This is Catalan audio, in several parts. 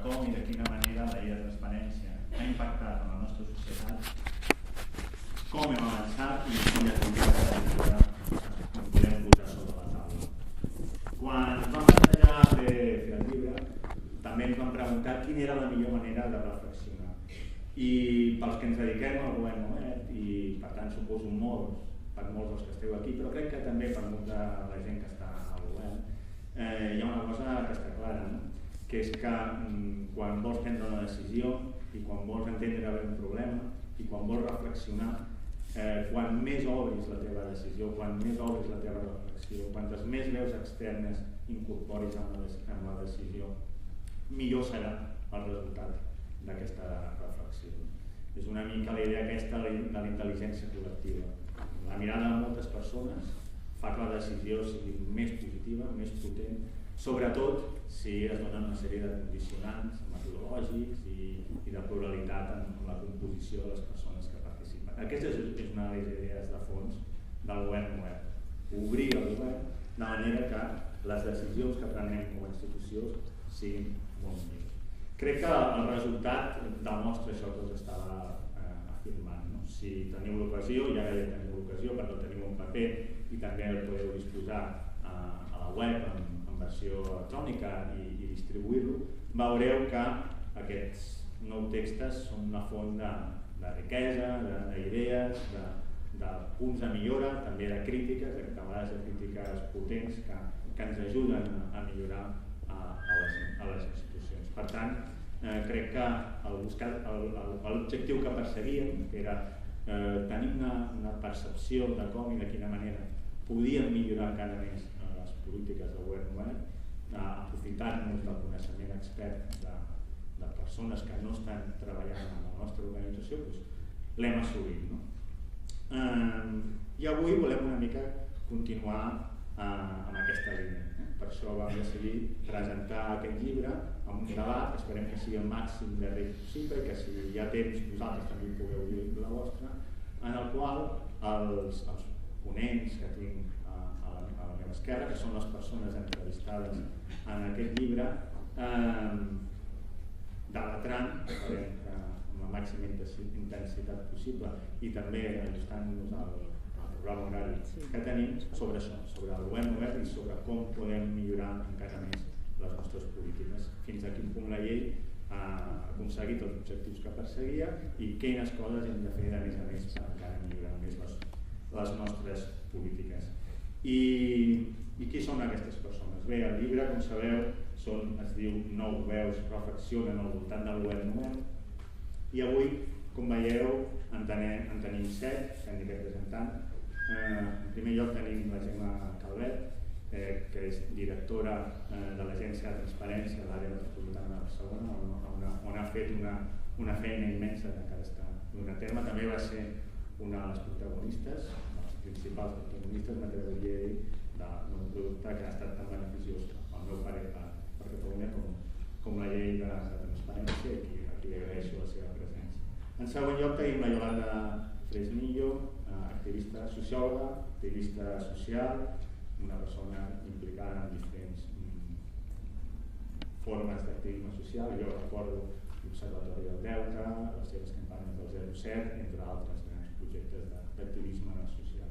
com i de quina manera la llei de transparència ha impactat en la nostra societat, com hem avançat i quines polítiques podem posar sobre la taula. Quan ens vam plantejar fer el llibre, també ens vam preguntar quina era la millor manera de reflexionar. I pels que ens dediquem al govern obert, i per tant suposo per molts dels que esteu aquí, però crec que també per molta la gent que està al govern, hi ha una cosa que està clara, no? Que és que quan vols prendre una decisió i quan vols entendre bé un problema i quan vols reflexionar, quan més obris la teva decisió, quan més obris la teva reflexió, quantes més veus externes incorporis en la decisió, millor serà el resultat d'aquesta reflexió. És una mica la idea aquesta de la intel·ligència col·lectiva. La mirada de moltes persones fa que la decisió sigui més positiva, més potent, sobretot si es donen una sèrie de condicionants metodològics i de pluralitat en la composició de les persones que participen. Aquesta és una de les idees de fons del govern obert. Obrir el govern de manera que les decisions que prenem com a institució siguin molt millors. Crec que el resultat demostra això que us estava afirmant. Si teniu l'ocasió, i ara ja teniu l'ocasió perquè teniu un paper i també el podeu disposar a la web en versió electrònica i distribuir-lo, veureu que aquests nous textos són una font de riquesa, d'idees, de punts de millora, també de crítiques, de vegades de crítiques potents que ens ajuden a millorar a les institucions. Per tant, crec que l'objectiu que perseguíem, que era tenir una percepció de com i de quina manera podíem millorar encara més les polítiques del govern obert, aprofitant-nos del coneixement expert de persones que no estan treballant en la nostra organització, l'hem assolit. I avui volem una mica continuar amb aquesta línia. Per això vam decidir presentar aquest llibre amb un debat, esperem que sigui el màxim de ric possible i que si hi ha temps vosaltres també pugueu dir la vostra, en el qual els ponents que tinc a la meva esquerra, que són les persones entrevistades en aquest llibre, debatran amb la màxima intensitat possible i també ajustant-nos al programa horari que tenim sobre això, sobre el govern obert i sobre com podem millorar encara més les nostres polítiques, fins a quin punt la llei ha aconseguit els objectius que perseguia i quines coses hem de fer de més a més per encara millorar més les nostres polítiques. I qui són aquestes persones? Bé, el llibre, com sabeu, es diu 9 veus reflexionen al voltant del govern obert i avui, com veieu, en tenim 7 que aniré presentant. En primer lloc tenim la Gemma Calvet, que és directora de l'Agència de Transparència de l'Àrea Metropolitana de Barcelona, on ha fet una feina immensa que encara està donant a terme. També va ser una de les protagonistes, els principals protagonistes, m'atreviria a dir, d'un producte que ha estat tan beneficiós, al meu parer, per Catalunya com la llei de transparència, i a qui agraeixo la seva presència. En segon lloc tenim la Yolanda Fresnillo, activista sociòloga, activista social, una persona implicada en diferents formes d'activisme social. Jo recordo l'Observatori del Deute, les seves campanyes del 07, entre altres grans projectes d'activisme social.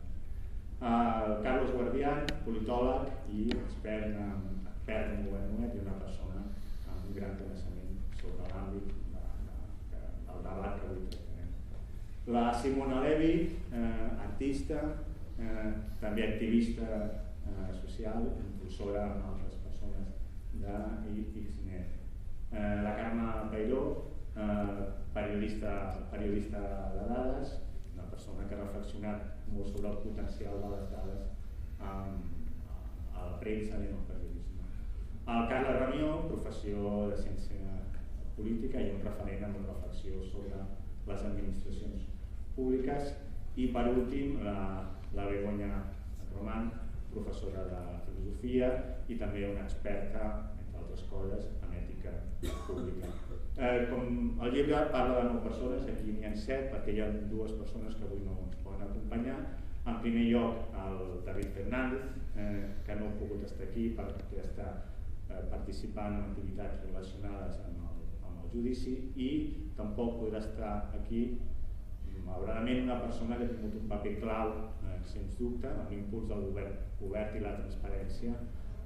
Carlos Guardián, politòleg i expert en govern obert i una persona amb un gran coneixement sobre l'àmbit del debat que avui tractarem. La Simona Levi, artista, també activista social, impulsora amb altres persones d'Xnet. La Carme Peiró, periodista de dades, una persona que ha reflexionat molt sobre el potencial de les dades a la premsa i en el periodisme. El Carles Ramió, professor de ciència política i un referent amb una reflexió sobre les administracions públiques. I per últim, la Begoña Román, professora de filosofia i també una experta, entre altres coses, en ètica pública. Com el llibre parla de 9 persones, aquí n'hi ha 7 perquè hi ha 2 persones que avui no ens poden acompanyar. En primer lloc, el David Fernández, que no ha pogut estar aquí perquè està participant en activitats relacionades amb el judici, i tampoc podrà estar aquí malauradament una persona que ha tingut un paper clau, sens dubte, en l'impuls del govern obert i la transparència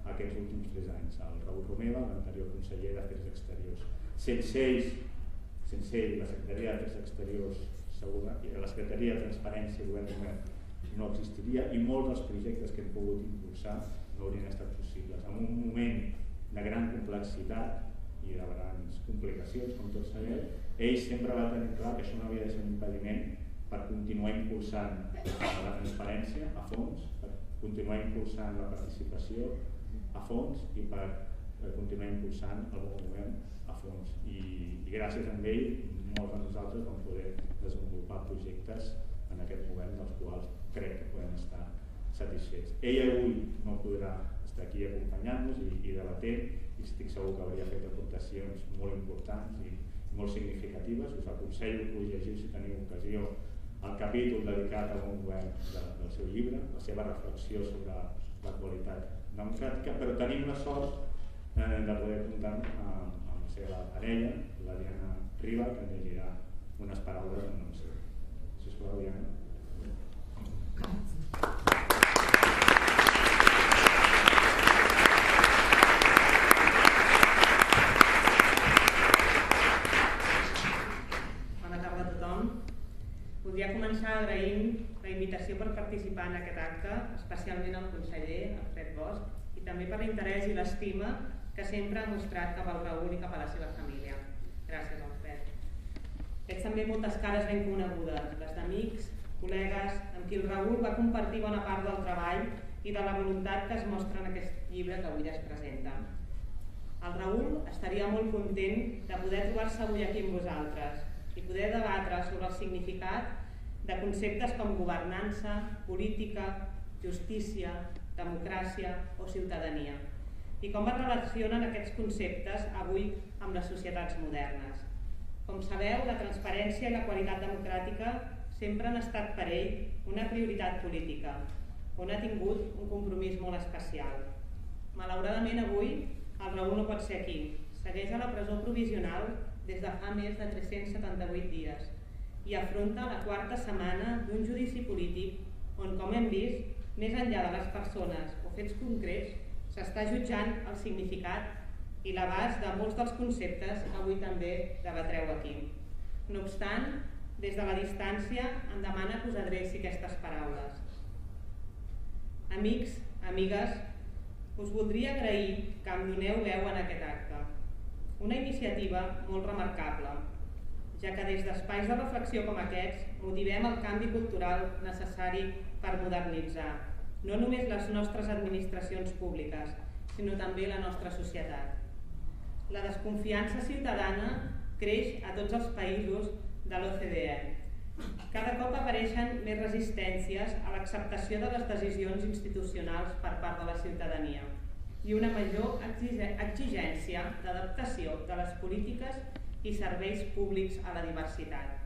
aquests últims 3 anys, el Raül Romeva, l'anterior conseller d'Afers Exteriors. Sense ell, la Secretaria d'Afers Exteriors segura, i la Secretaria de Transparència i Govern Obert no existiria, i molts dels projectes que hem pogut impulsar no haurien estat possibles. En un moment de gran complexitat i de grans complicacions, com tots sabeu, ell sempre va tenir clar que això no havia de ser un impediment per continuar impulsant la transparència a fons, per continuar impulsant la participació a fons i per continuar impulsant el bon govern a fons. I gràcies a ell, molts de nosaltres vam poder desenvolupar projectes en aquest govern dels quals crec que podem estar satisfets. Ell avui no podrà estar aquí acompanyant-nos i debatent, i estic segur que hauria fet aportacions molt importants i molt significatives. Us aconsello que ho llegiu si teniu ocasió el capítol dedicat al bon govern del seu llibre, la seva reflexió sobre la qualitat democràtica, però tenim la sort de poder comptar amb la seva parella, la Diana Riba, que ens llegirà unes paraules en nom seu. Sisplau, Diana. Voldria començar agraint la invitació per participar en aquest acte, especialment al conseller Alfred Bosch, i també per l'interès i l'estima que sempre ha mostrat cap al Raül i cap a la seva família. Gràcies, Alfred. Veig també moltes cares ben conegudes, les d'amics, col·legues, amb qui el Raül va compartir bona part del treball i de la voluntat que es mostra en aquest llibre que avui es presenta. El Raül estaria molt content de poder trobar-se avui aquí amb vosaltres i poder debatre sobre el significat de conceptes com governança, política, justícia, democràcia o ciutadania, i com es relacionen aquests conceptes avui amb les societats modernes. Com sabeu, la transparència i la qualitat democràtica sempre han estat per ell una prioritat política, on ha tingut un compromís molt especial. Malauradament avui el Raül no pot ser aquí, segueix a la presó provisional des de fa més de 378 dies i afronta la 4ª setmana d'un judici polític on, com hem vist, més enllà de les persones o fets concrets, s'està jutjant el significat i l'abast de molts dels conceptes que avui també debatreu aquí. No obstant, des de la distància em demana que us adreci aquestes paraules. Amics, amigues, us voldria agrair que em doneu veu en aquest acte. Una iniciativa molt remarcable, ja que des d'espais de reflexió com aquests motivem el canvi cultural necessari per modernitzar no només les nostres administracions públiques, sinó també la nostra societat. La desconfiança ciutadana creix a tots els països de l'OCDE. Cada cop apareixen més resistències a l'acceptació de les decisions institucionals per part de la ciutadania i una major exigència d'adaptació de les polítiques i serveis públics a la diversitat.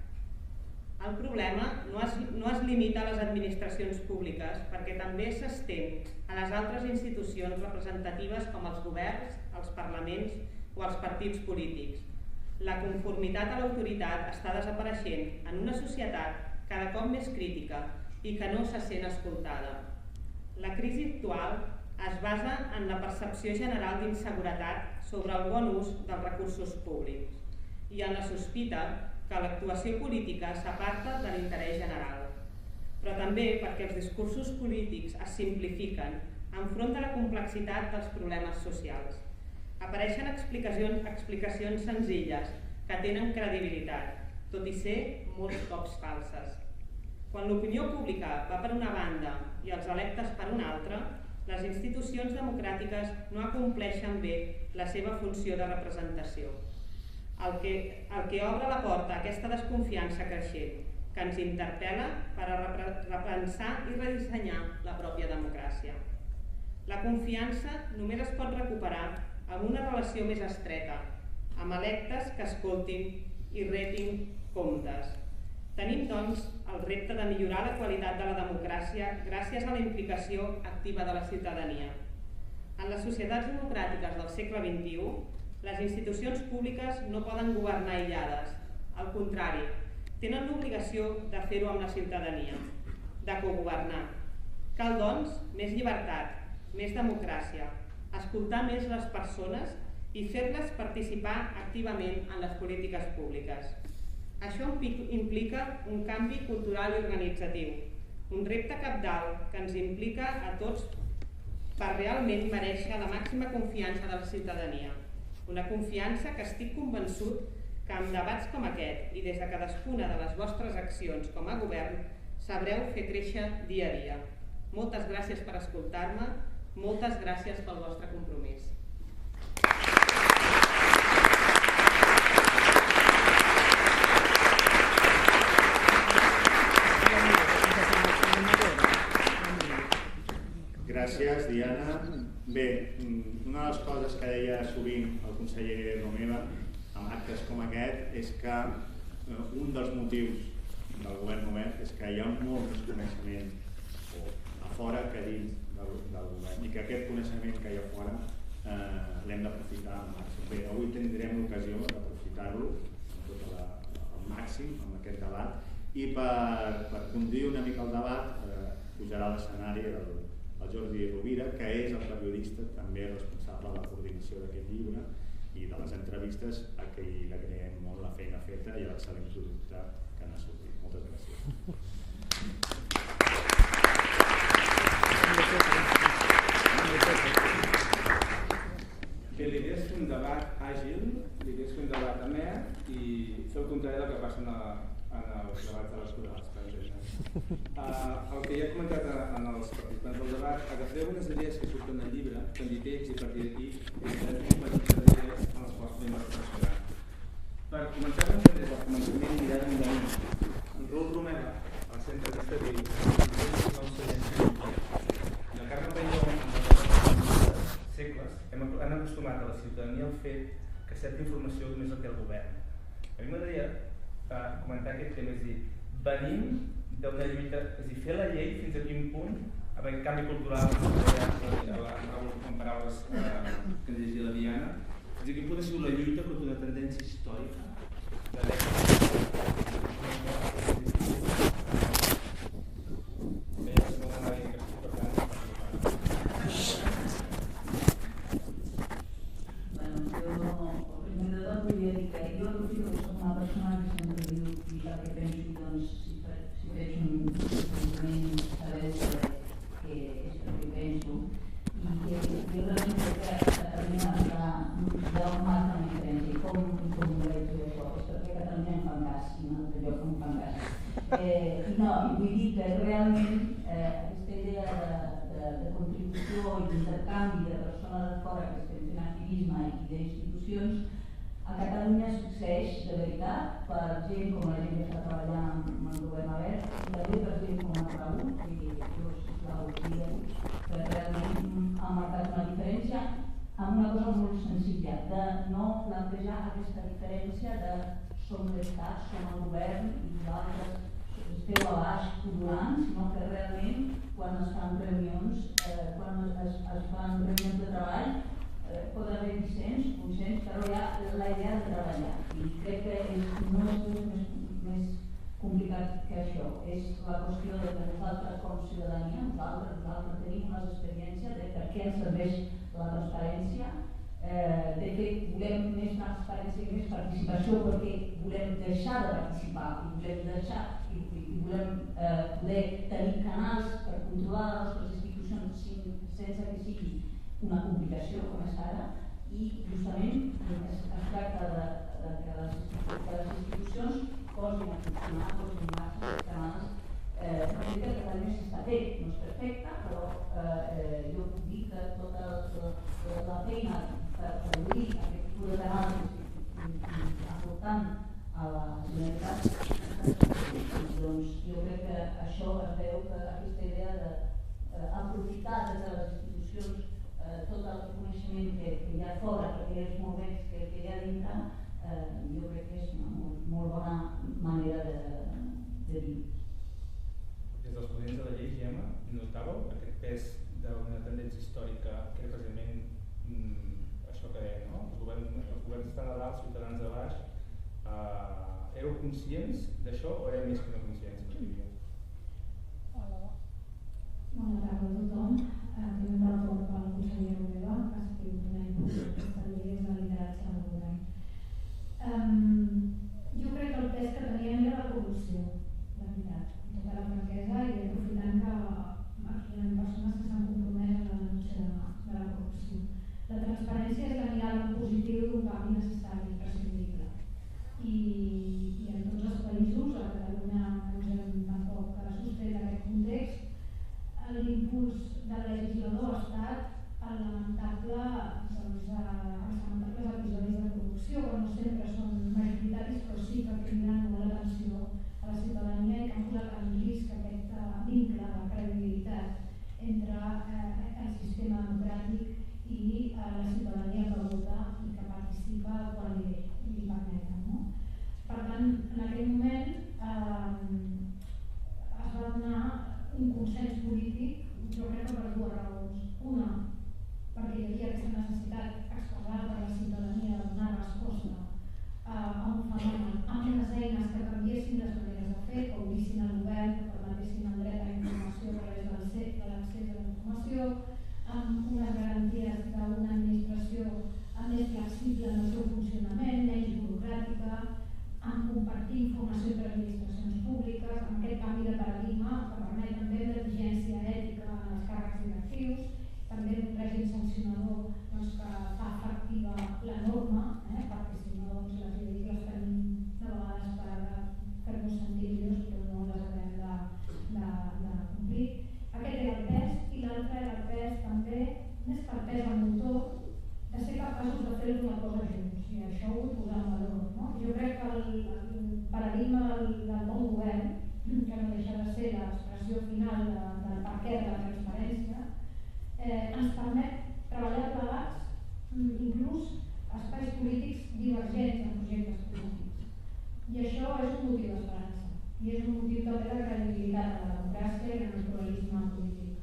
El problema no es limita a les administracions públiques, perquè també s'estén a les altres institucions representatives com els governs, els parlaments o els partits polítics. La conformitat a l'autoritat està desapareixent en una societat cada cop més crítica i que no se sent escoltada. La crisi actual es basa en la percepció general d'inseguretat sobre el bon ús dels recursos públics i en la sospita que l'actuació política s'aparta de l'interès general, però també perquè els discursos polítics es simplifiquen enfront de la complexitat dels problemes socials. Apareixen explicacions senzilles que tenen credibilitat, tot i ser molts cops falses. Quan l'opinió pública va per una banda i els electes per una altra, les institucions democràtiques no acompleixen bé la seva funció de representació, el que obre la porta a aquesta desconfiança creixent, que ens interpel·la per a repensar i redissenyar la pròpia democràcia. La confiança només es pot recuperar amb una relació més estreta, amb electes que escoltin i retin comptes. Tenim, doncs, el repte de millorar la qualitat de la democràcia gràcies a la implicació activa de la ciutadania. En les societats democràtiques del segle XXI, Les institucions públiques no poden governar aïllades. Al contrari, tenen l'obligació de fer-ho amb la ciutadania, de cogovernar. Cal, doncs, més llibertat, més democràcia, escoltar més les persones i fer-les participar activament en les polítiques públiques. Això implica un canvi cultural i organitzatiu, un repte cabdal que ens implica a tots per realment merèixer la màxima confiança de la ciutadania. Una confiança que estic convençut que amb debats com aquest i des de cadascuna de les vostres accions com a govern sabreu fer créixer dia a dia. Moltes gràcies per escoltar-me, moltes gràcies pel vostre compromís. Gràcies, Diana. Bé, una de les coses que deia sovint el conseller Romeva en actes com aquest és que un dels motius del govern obert és que hi ha molt més coneixement a fora que dins del govern i que aquest coneixement que hi ha a fora l'hem d'aprofitar al màxim. Bé, avui tindrem l'ocasió d'aprofitar-lo al màxim amb aquest debat i per conduir una mica el debat pujarà a l'escenari el Jordi Rovira, que és el periodista també responsable de la coordinació d'aquest llibre i de les entrevistes, a qui li agraïm molt la feina feta i l'excel·lent producte que n'ha sortit. Moltes gràcies. Bé, l'idea és fer un debat àgil, l'idea és fer un debat amè i fer el contrari del que passa en els debats electorals. El que ja he comentat en els participants del debat, agafeu unes idees que surten al llibre, candidats i a partir d'aquí un petites idees en les quals podem reflexionar. Per començar des del començament mirada endavant. En Raül Romeva, al centre d'esta diu la Carme Panyó, en els segles, han acostumat a la ciutadania al fet que certa informació només la té el govern. A mi m'agradaria comentar aquest tema, és dir, venim d'una lluita, és a dir, fer la llei fins a quin punt, amb aquest canvi cultural, en paraules que llegia la Diana, fins a quin punt ha sigut la lluita contra una tendència històrica de dècades. Vull dir que realment aquesta idea de contribució i d'intercanvi de persones de fora que estem fent activisme i d'institucions a Catalunya succeeix de veritat per gent com la gent que està treballant amb el govern obert i també per gent com el Raül, que realment ha marcat una diferència amb una cosa molt senzilla, de no plantejar aquesta diferència de som l'Estat, som el govern i nosaltres esteu a baix pudorant, sinó que realment quan es fan reunions, quan es fan reunions de treball, pot haver dissens, consens, però hi ha la idea de treballar. I crec que no és més complicat que això. És la qüestió de que nosaltres com a ciutadania, nosaltres tenim unes experiències de per què ens serveix la transparència. De fet, volem més transparència i més participació perquè volem deixar de participar i volem poder tenir canals per controlar les nostres institucions sense que sigui una complicació com és ara i justament es tracta de que les institucions posin a funcionar, posin en marxa els canals. Crec que Catalunya s'està fent, no és perfecta, però jo puc dir que tota la feina per obrir aquest tipus de canals aportant a la Generalitat, doncs jo crec que això es veu que aquesta idea d'aprofitar des de les institucions tot el coneixement que hi ha fora, perquè és molt més que el que hi ha dintre, jo crec que és una molt bona manera de dir. Des dels ponents de la llei, Gemma, notàveu aquest pes d'una tendència històrica que era precisament això que deia, no? Els éreu conscients d'això o éreu més que no conscients? Bona tarda a tothom. Tinc un retorn pel conseller Romeva, que ha escrit una aquesta llei de lideratge del govern. Jo crec que el pes que teníem era la corrupció, la veritat, amb tota la franquesa, i aprofitant que aquí hi ha persones que s'han compromès en la denúncia de la corrupció. La transparència és la mirada positiva d'un canvi necessari, imprescindible. I en tots els països, a Catalunya ens hem tampoc sostret aquest context, l'impuls del legislador ha estat els lamentables episodis de corrupció, que no sempre són majoritaris, però sí que criden molt l'atenció a la ciutadania i que han posat en risc aquest vincle de credibilitat entre el sistema democràtic i la ciutadania que vota i que participa quan li permeten. No? Per tant, en aquell moment es va donar un consens polític, jo crec que per dues raons. Una, perquè hi havia aquesta necessitat expressada per la ciutadania de donar resposta a un fenomen amb unes eines que canviessin les maneres de fer, que obrissin el govern, que permetessin el dret a la informació a través de l'accés a la informació, amb unes garanties d'una administració més flexible en el seu funcionament, menys burocràtica, amb compartir informació entre administracions públiques, amb aquest canvi de paradigma que permet també una exigència ètica en els càrrecs directius, també un règim sancionador que fa efectiva la norma, perquè si no les lleis les tenim de vegades per fer-nos sentir millors però no les haurem de complir. Aquest era el pes, i l'altre era el pes també, més que el pes al motor, de ser capaços de fer una cosa junts, i això ho vull posar en valor. No? Jo crec que el paradigma del bon govern, que no deixa de ser l'expressió final del perquè de la transparència, ens permet treballar plegats, inclús espais polítics divergents en projectes polítics. I això és un motiu d'esperança, i és un motiu també de credibilitat a la democràcia i al pluralisme polític.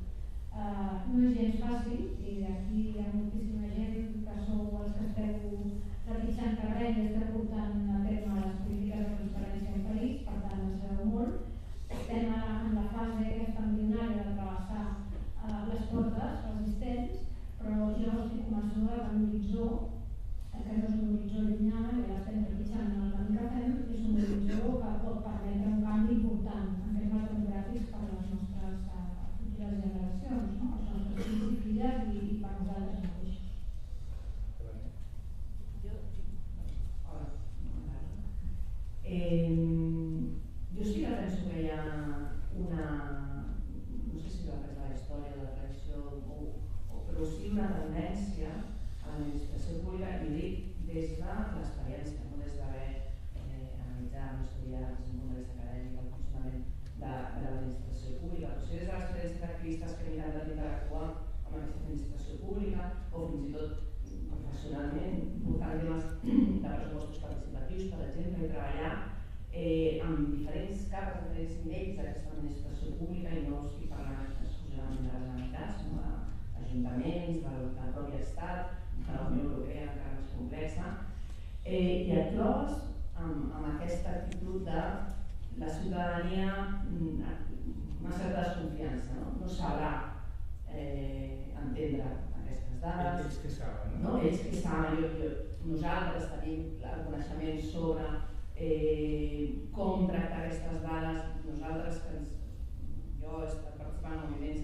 No és gens fàcil, i aquí hi ha moltíssima gent que sou els que esteu trepitjant terreny i esteu portant a terme les polítiques de transparència al país, per tant en sabeu molt. Estem en la fase aquesta embrionària de travessar les portes resistents, però jo estic convençuda que l'horitzó, que no és un horitzó llunyà, que ja estem trepitjant en el camí que fem, és un horitzó que pot permetre un canvi important en termes democràtics per a les nostres futures generacions, no? Els nostres fills i filles i per nosaltres mateixos. Jo sí que penso que hi ha una, no sé si va passar la història de la tradició, però sí una tendència a l'administració pública, i dic des de l'experiència, no des d'haver analitzat, no estudiat des d'un punt de vista acadèmic el funcionament de l'administració pública, però sí des de l'experiència d'activistes que hem intentat interactuar amb aquesta administració pública o fins i tot professionalment portant temes de pressupostos participatius, per exemple, i treballar amb diferents capes, diferents nivells d'aquesta administració pública, i no estic parlant exclusivament de la Generalitat, sinó d'ajuntaments, del propi Estat, de la Unió Europea, encara més complexa, i et trobes amb aquesta actitud de la ciutadania, una certa desconfiança, no sabrà entendre aquestes dades. Ells que saben, no? Ells que saben, nosaltres tenim el coneixement sobre com tractar aquestes dades, nosaltres jo he estat participant en moviments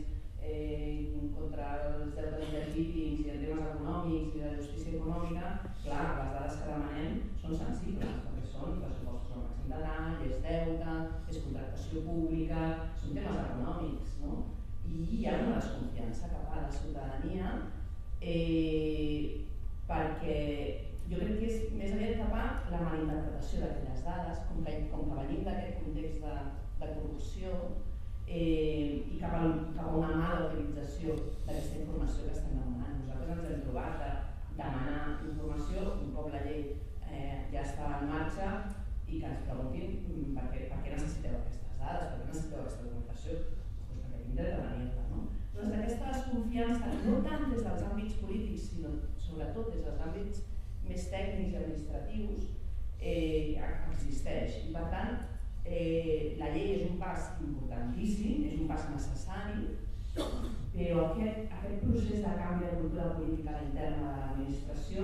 contra els deutes il·legítims i en temes econòmics i de justícia econòmica. Clar, les dades que demanem són sensibles, perquè són pressupostos al màxim de l'any, és deute, és contractació pública, són temes econòmics, no? I hi ha una desconfiança cap a la ciutadania perquè jo crec que és més aviat cap a la malinterpretació d'aquelles dades, com que venim d'aquest context de corrupció i cap a una mala utilització d'aquesta informació que estem demanant. Nosaltres ens hem trobat de demanar informació un cop la llei ja està en marxa i que ens preguntin per què necessiteu aquestes dades, per què necessiteu aquesta documentació, doncs perquè tinc dret a tenir-la. Doncs aquesta desconfiança, no tant des dels àmbits polítics, sinó sobretot des dels àmbits més tècnics i administratius, existeix existeix. I per tant, la llei és un pas importantíssim, és un pas necessari, però aquest procés de canvi de cultura política interna de l'administració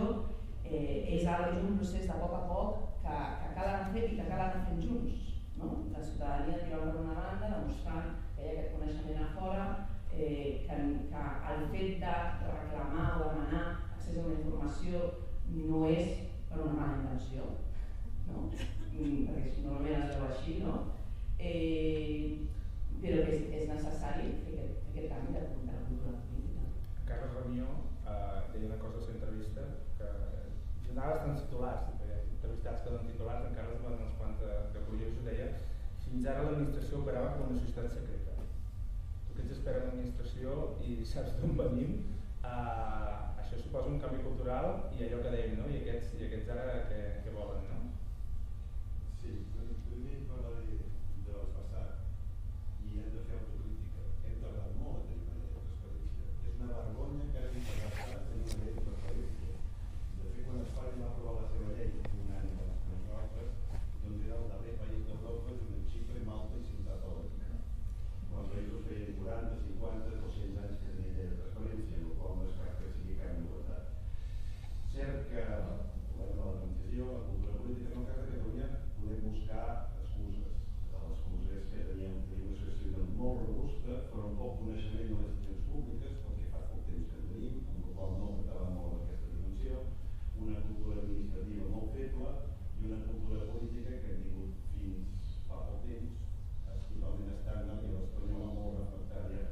és un procés de poc a poc que cal anar fent i que cal anar fent junts. La ciutadania tirant per una banda, demostrant que hi ha aquest coneixement a fora, que el fet de reclamar o demanar accés a una informació no és per una mala intenció, perquè normalment es veu així, però que és necessari fer aquest canvi de cultura política. Carles Ramió deia una cosa a la seva entrevista que donava bastants titulars, perquè entrevistats que donen titulars, en Carles va donar uns quants de curiosos, deia: fins ara l'administració operava com una societat secreta. Tu que ets expert en l'administració i saps d'on venim, això suposa un canvi cultural i allò que dèiem, i aquests ara què volen, no? Sí, primer parlar del passat i hem de fer autocrítica. Hem tardat molt a tenir una llei de transparència. És una vergonya que hagi tardat tenir una llei de transparència. De fet, quan Espanya va aprovar la seva llei un any abans que nosaltres, doncs era el darrer país d'Europa junt amb Xipre, Malta i Ciutat Olímpica. Quan els països feien 40, 50, 200 anys que tenien llei de transparència, en el qual no es tracta que sigui cap novetat. Cert que el problema de la transició, la cultura política, en el cas de Catalunya, podem buscar excuses. L'excusa és que teníem una societat molt robusta, però amb poc coneixement de les institucions públiques, perquè fa poc temps que en tenim, amb el qual no portava molt en aquesta dimensió, una cultura administrativa molt feble i una cultura política que hem tingut fins fa poc temps, totalment estàndard i l'espanyola molt refractària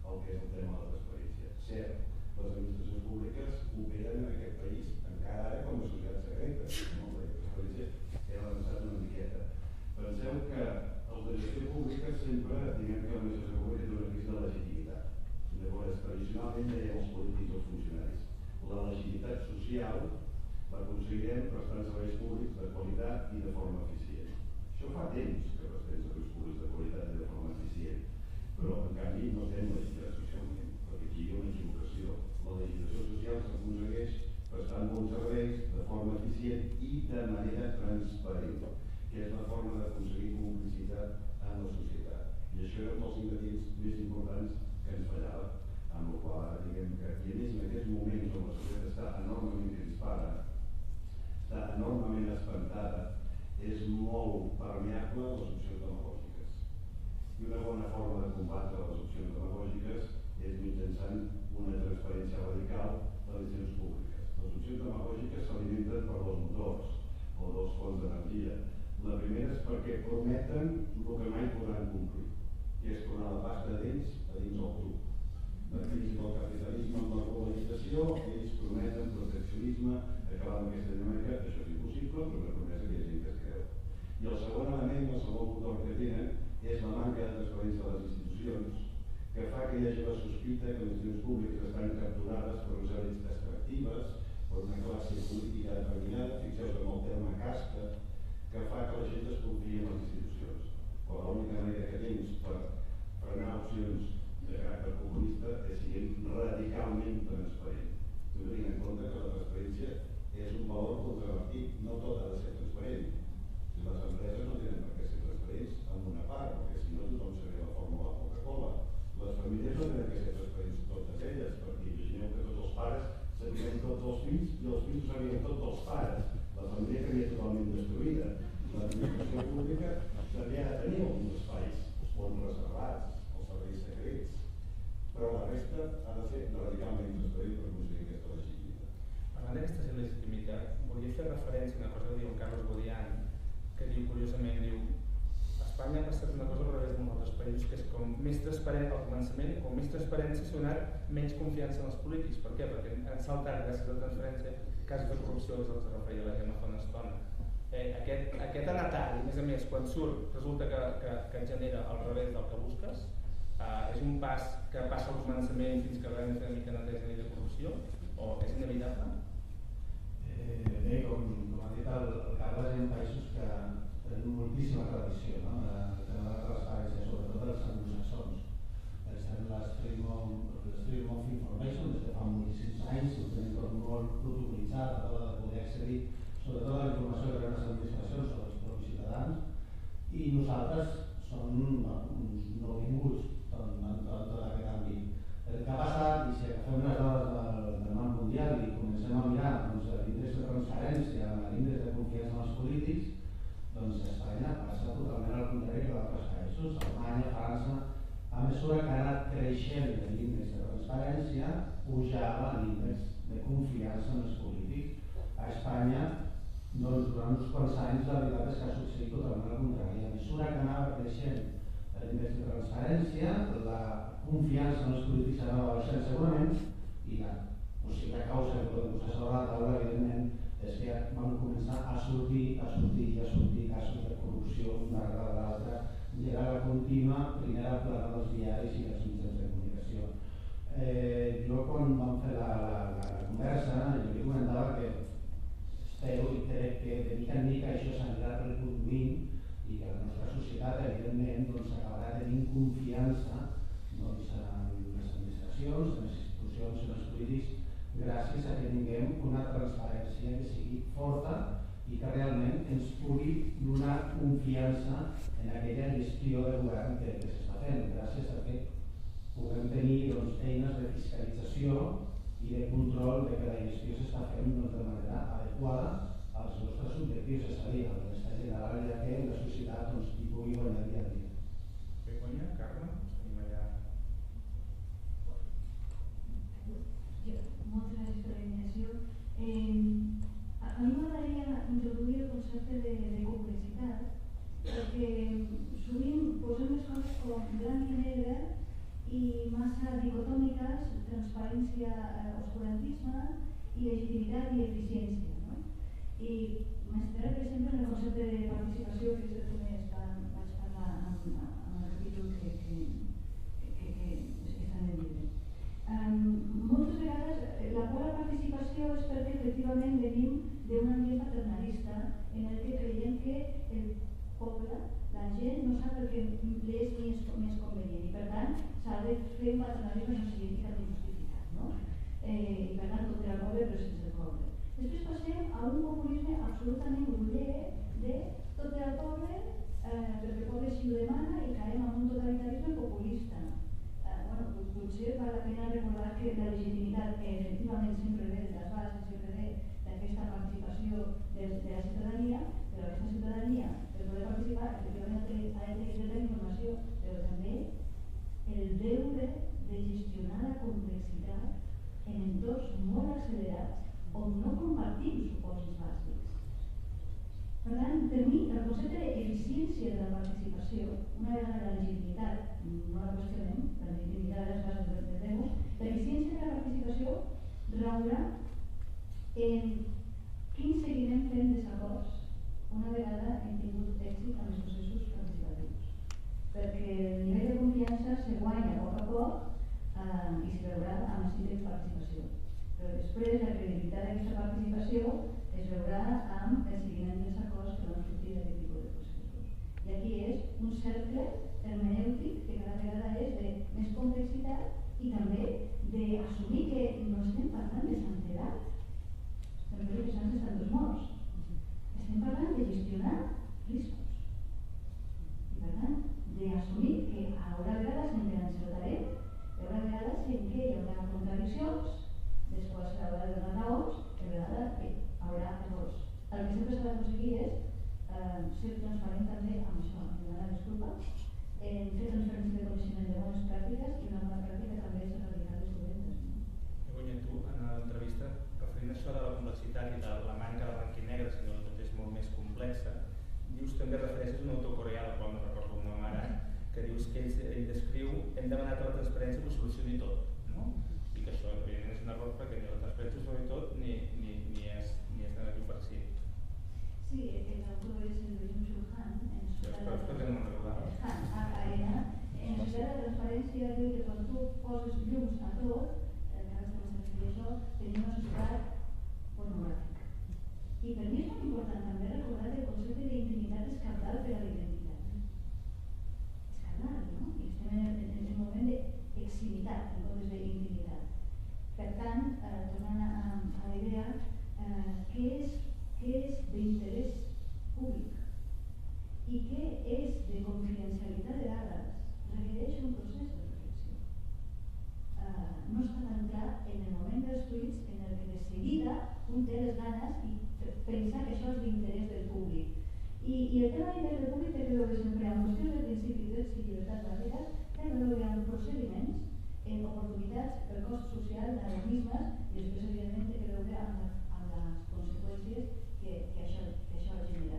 al que és el tema de la transparència. Cert, les administracions públiques operen en aquest país encara ara com a societat secreta, la transparència hem avançat una miqueta. Penseu que els de gestió pública sempre diguem que l'administració pública té una crisi de legitimitat. Llavors, tradicionalment dèiem els polítics i els funcionaris. La legitimitat social l'aconseguirem prestant serveis públics de qualitat i de forma eficient. Això fa temps que prestem serveis públics de qualitat i de forma eficient, però en canvi no estem legislats socialment, perquè aquí hi ha una equivocació. La legislació social s'aconsegueix prestant bons serveis de forma eficient i de manera transparent, que és la forma d'aconseguir complicitat en la societat. I això era un dels ingredients més importants que ens fallava, amb el qual ara diguem que, i a més en aquests moments on la societat està enormement crispada, està enormement espantada, és molt permeable a les opcions demagògiques. I una bona forma de combatre les opcions demagògiques és mitjançant una transparència radical de les institucions públiques. Les opcions demagògiques s'alimenten per dos motors o dos fonts d'energia. La primera és perquè prometen el que mai podran complir, que és tornar la pasta de dents a dins el truc. La crisi del capitalisme amb la globalització, ells prometen proteccionisme, acabar amb aquesta dinàmica, això és impossible, però una promesa que hi ha gent que es creu. I el segon element, el segon motor que tenen, és la manca de transparència de les institucions, que fa que hi hagi la sospita que les institucions públiques estan capturades per unes elits extractives, per una classe política determinada, fixeu-vos en el terme casta, que fa que la gent desconfia en les institucions. Però l'única manera que tens per frenar opcions de caràcter populista és siguent radicalment transparent. Tenint en compte que la transparència és un valor controvertit, no tot ha de ser transparent. Si les empreses no tenen per què ser transparents en una part, perquè si no tothom sabia la fórmula de Coca-Cola. Les famílies no tenen que ser transparents totes elles, perquè imagineu que tots els pares sabien tots els fills i els fills sabien tots els pares. La família quedaria totalment destruïda. L'administració pública també ha de tenir alguns espais, els fons reservats, els serveis secrets, però la resta ha de ser radicalment transparent per aconseguir aquesta legitimitat. Parlant d'aquesta legitimitat, volia fer referència a una cosa que diu Carlos Bodian, que diu, curiosament, diu Espanya ha passat una cosa al revés en altres països, que és com més transparent al començament, com més transparència s'ha donat menys confiança en els polítics. Per què? Perquè han saltat, gràcies a la transparència, casos de corrupció que se'ls referia la Gemma fa una estona. Aquest anar tard, i a més, quan surt, resulta que et genera al revés del que busques, és un pas que passa al començament fins que realment una mica neteja a nivell de corrupció, o és inevitable? Bé, com ha dit el Carles, hi ha països que tenen moltíssima tradició, de la transparència, sobretot els anglosaxons. Per exemple, les Freedom of Information, des de fa moltíssims anys, ho tenen tot molt protocolitzat a l'hora de poder accedir sobretot a la informació de les administracions o dels propis ciutadans. quants anys la veritat és que ha succeït totalment el contrari. A mesura que anava creixent l'índex de transparència, la confiança en els polítics anava baixant segurament i la possible causa que podem posar sobre la taula, evidentment, és que van començar a sortir casos de corrupció una darrere l'altra, llegada contínua, primera plana dels diaris i dels mitjans de comunicació. Jo quan vam fer la conversa, jo li comentava que espero i crec que de mica en mica això s'anirà reproduint i que la nostra societat, evidentment, acabarà tenint confiança en les administracions, en les institucions, en els polítics, gràcies a que tinguem una transparència que sigui forta i que realment ens pugui donar confiança en aquella gestió de govern que s'està fent, gràcies a que puguem tenir eines de fiscalització i de control de que la gestió s'està fent de manera adequada als nostres objectius, és a dir, al benestar general, ja que la societat hi pugui guanyar dia a dia. Begoña, Carme, moltes gràcies per la invitació. A mi m'agradaria introduir el concepte de complexitat, perquè sovint posem les coses com blanc i negre i massa dicotòmiques, transparència, oscurantisme i legitimitat i eficiència. No? I m'espera, per exemple, en el concepte de participació, que és el que més vaig parlar en el capítol que està en el llibre. Moltes vegades la por a la participació és perquè efectivament venim d'un ambient paternalista en el que creiem que el poble, la gent, no sap el que li és més convenient i per tant s'ha de fer un paternalisme sociològic i justificat, no? I per tant tot el poble però sense el poble. Després passem a un populisme absolutament groller de tot el poble perquè el poble si ho demana i caem en un totalitarisme populista. Potser val la pena recordar que la legitimitat que efectivament sempre ve de les bases, sempre ve d'aquesta participació de la ciutadania, però aquesta ciutadania, per poder participar, efectivament ha de tenir la informació, però també el deure de gestionar la complexitat en entorns molt accelerats on no compartim supòsits bàsics. Per tant, per mi, el concepte d'eficiència de la participació, una vegada la legitimitat, no la qüestionem, la legitimitat de les bases del tema, l'eficiència de la participació raurà en quin seguiment fem dels acords una vegada hem tingut èxit en els processos participatius. Perquè el nivell de confiança se guanya a poc i se veurà amb els índexs de participació. Però després la credibilitat d'aquesta participació es veurà amb el seguiment dels acords que van sortir d'aquest tipus de processos. I aquí és un cercle hermenèutic que cada vegada és de més complexitat i també d'assumir que no estem parlant de santedat, estem parlant que sants estan dos morts, estem parlant de gestionar riscos i per tant d'assumir que haurà vegades en què encertarem, hi haurà vegades en què hi haurà contradiccions, les quals s'haurà de donar raons, de vegades que haurà errors. El que sempre s'ha d'aconseguir és ser transparent també amb això, demanar disculpa, fer transferència de coneixement de bones pràctiques i una bona pràctica també és erradicar les dolentes. Begoña, tu en l'entrevista, referint això de la complexitat i de la manca de blanc i negre, sinó que tot és molt més complexa, dius també refereixes a un autor coreà, del qual no recordo el nom ara, que dius que ell descriu hem demanat que la transparència ho solucioni tot, no? I que això evidentment és un error perquè ni la transparència ho solucioni tot ni és negatiu per si. Sí, el autor és el Byung-Chul Han, en Societat de Transparència diu que quan tu poses llums a tot, encara estem a sentir això, tenim una societat pornogràfica. I per mi és molt important també recordar que el concepte d'intimitat és cabdal per a la identitat. És cabdal, no? I estem en un moment d'eximitat, en comptes d'intimitat. Per tant, tornant a la idea, què és d'interès públic i què és de confidencialitat de dades requereix un procés de reflexió. No està tan clar en el moment dels tuits en el que de seguida un té les ganes i pensar que això és l'interès del públic. I el tema de l'interès del públic té que veure sempre amb qüestions de principis, drets i llibertats bàsiques, té que veure amb procediments, en oportunitats, per cost social, alarmismes i després evidentment té que veure amb les conseqüències que això ha generat.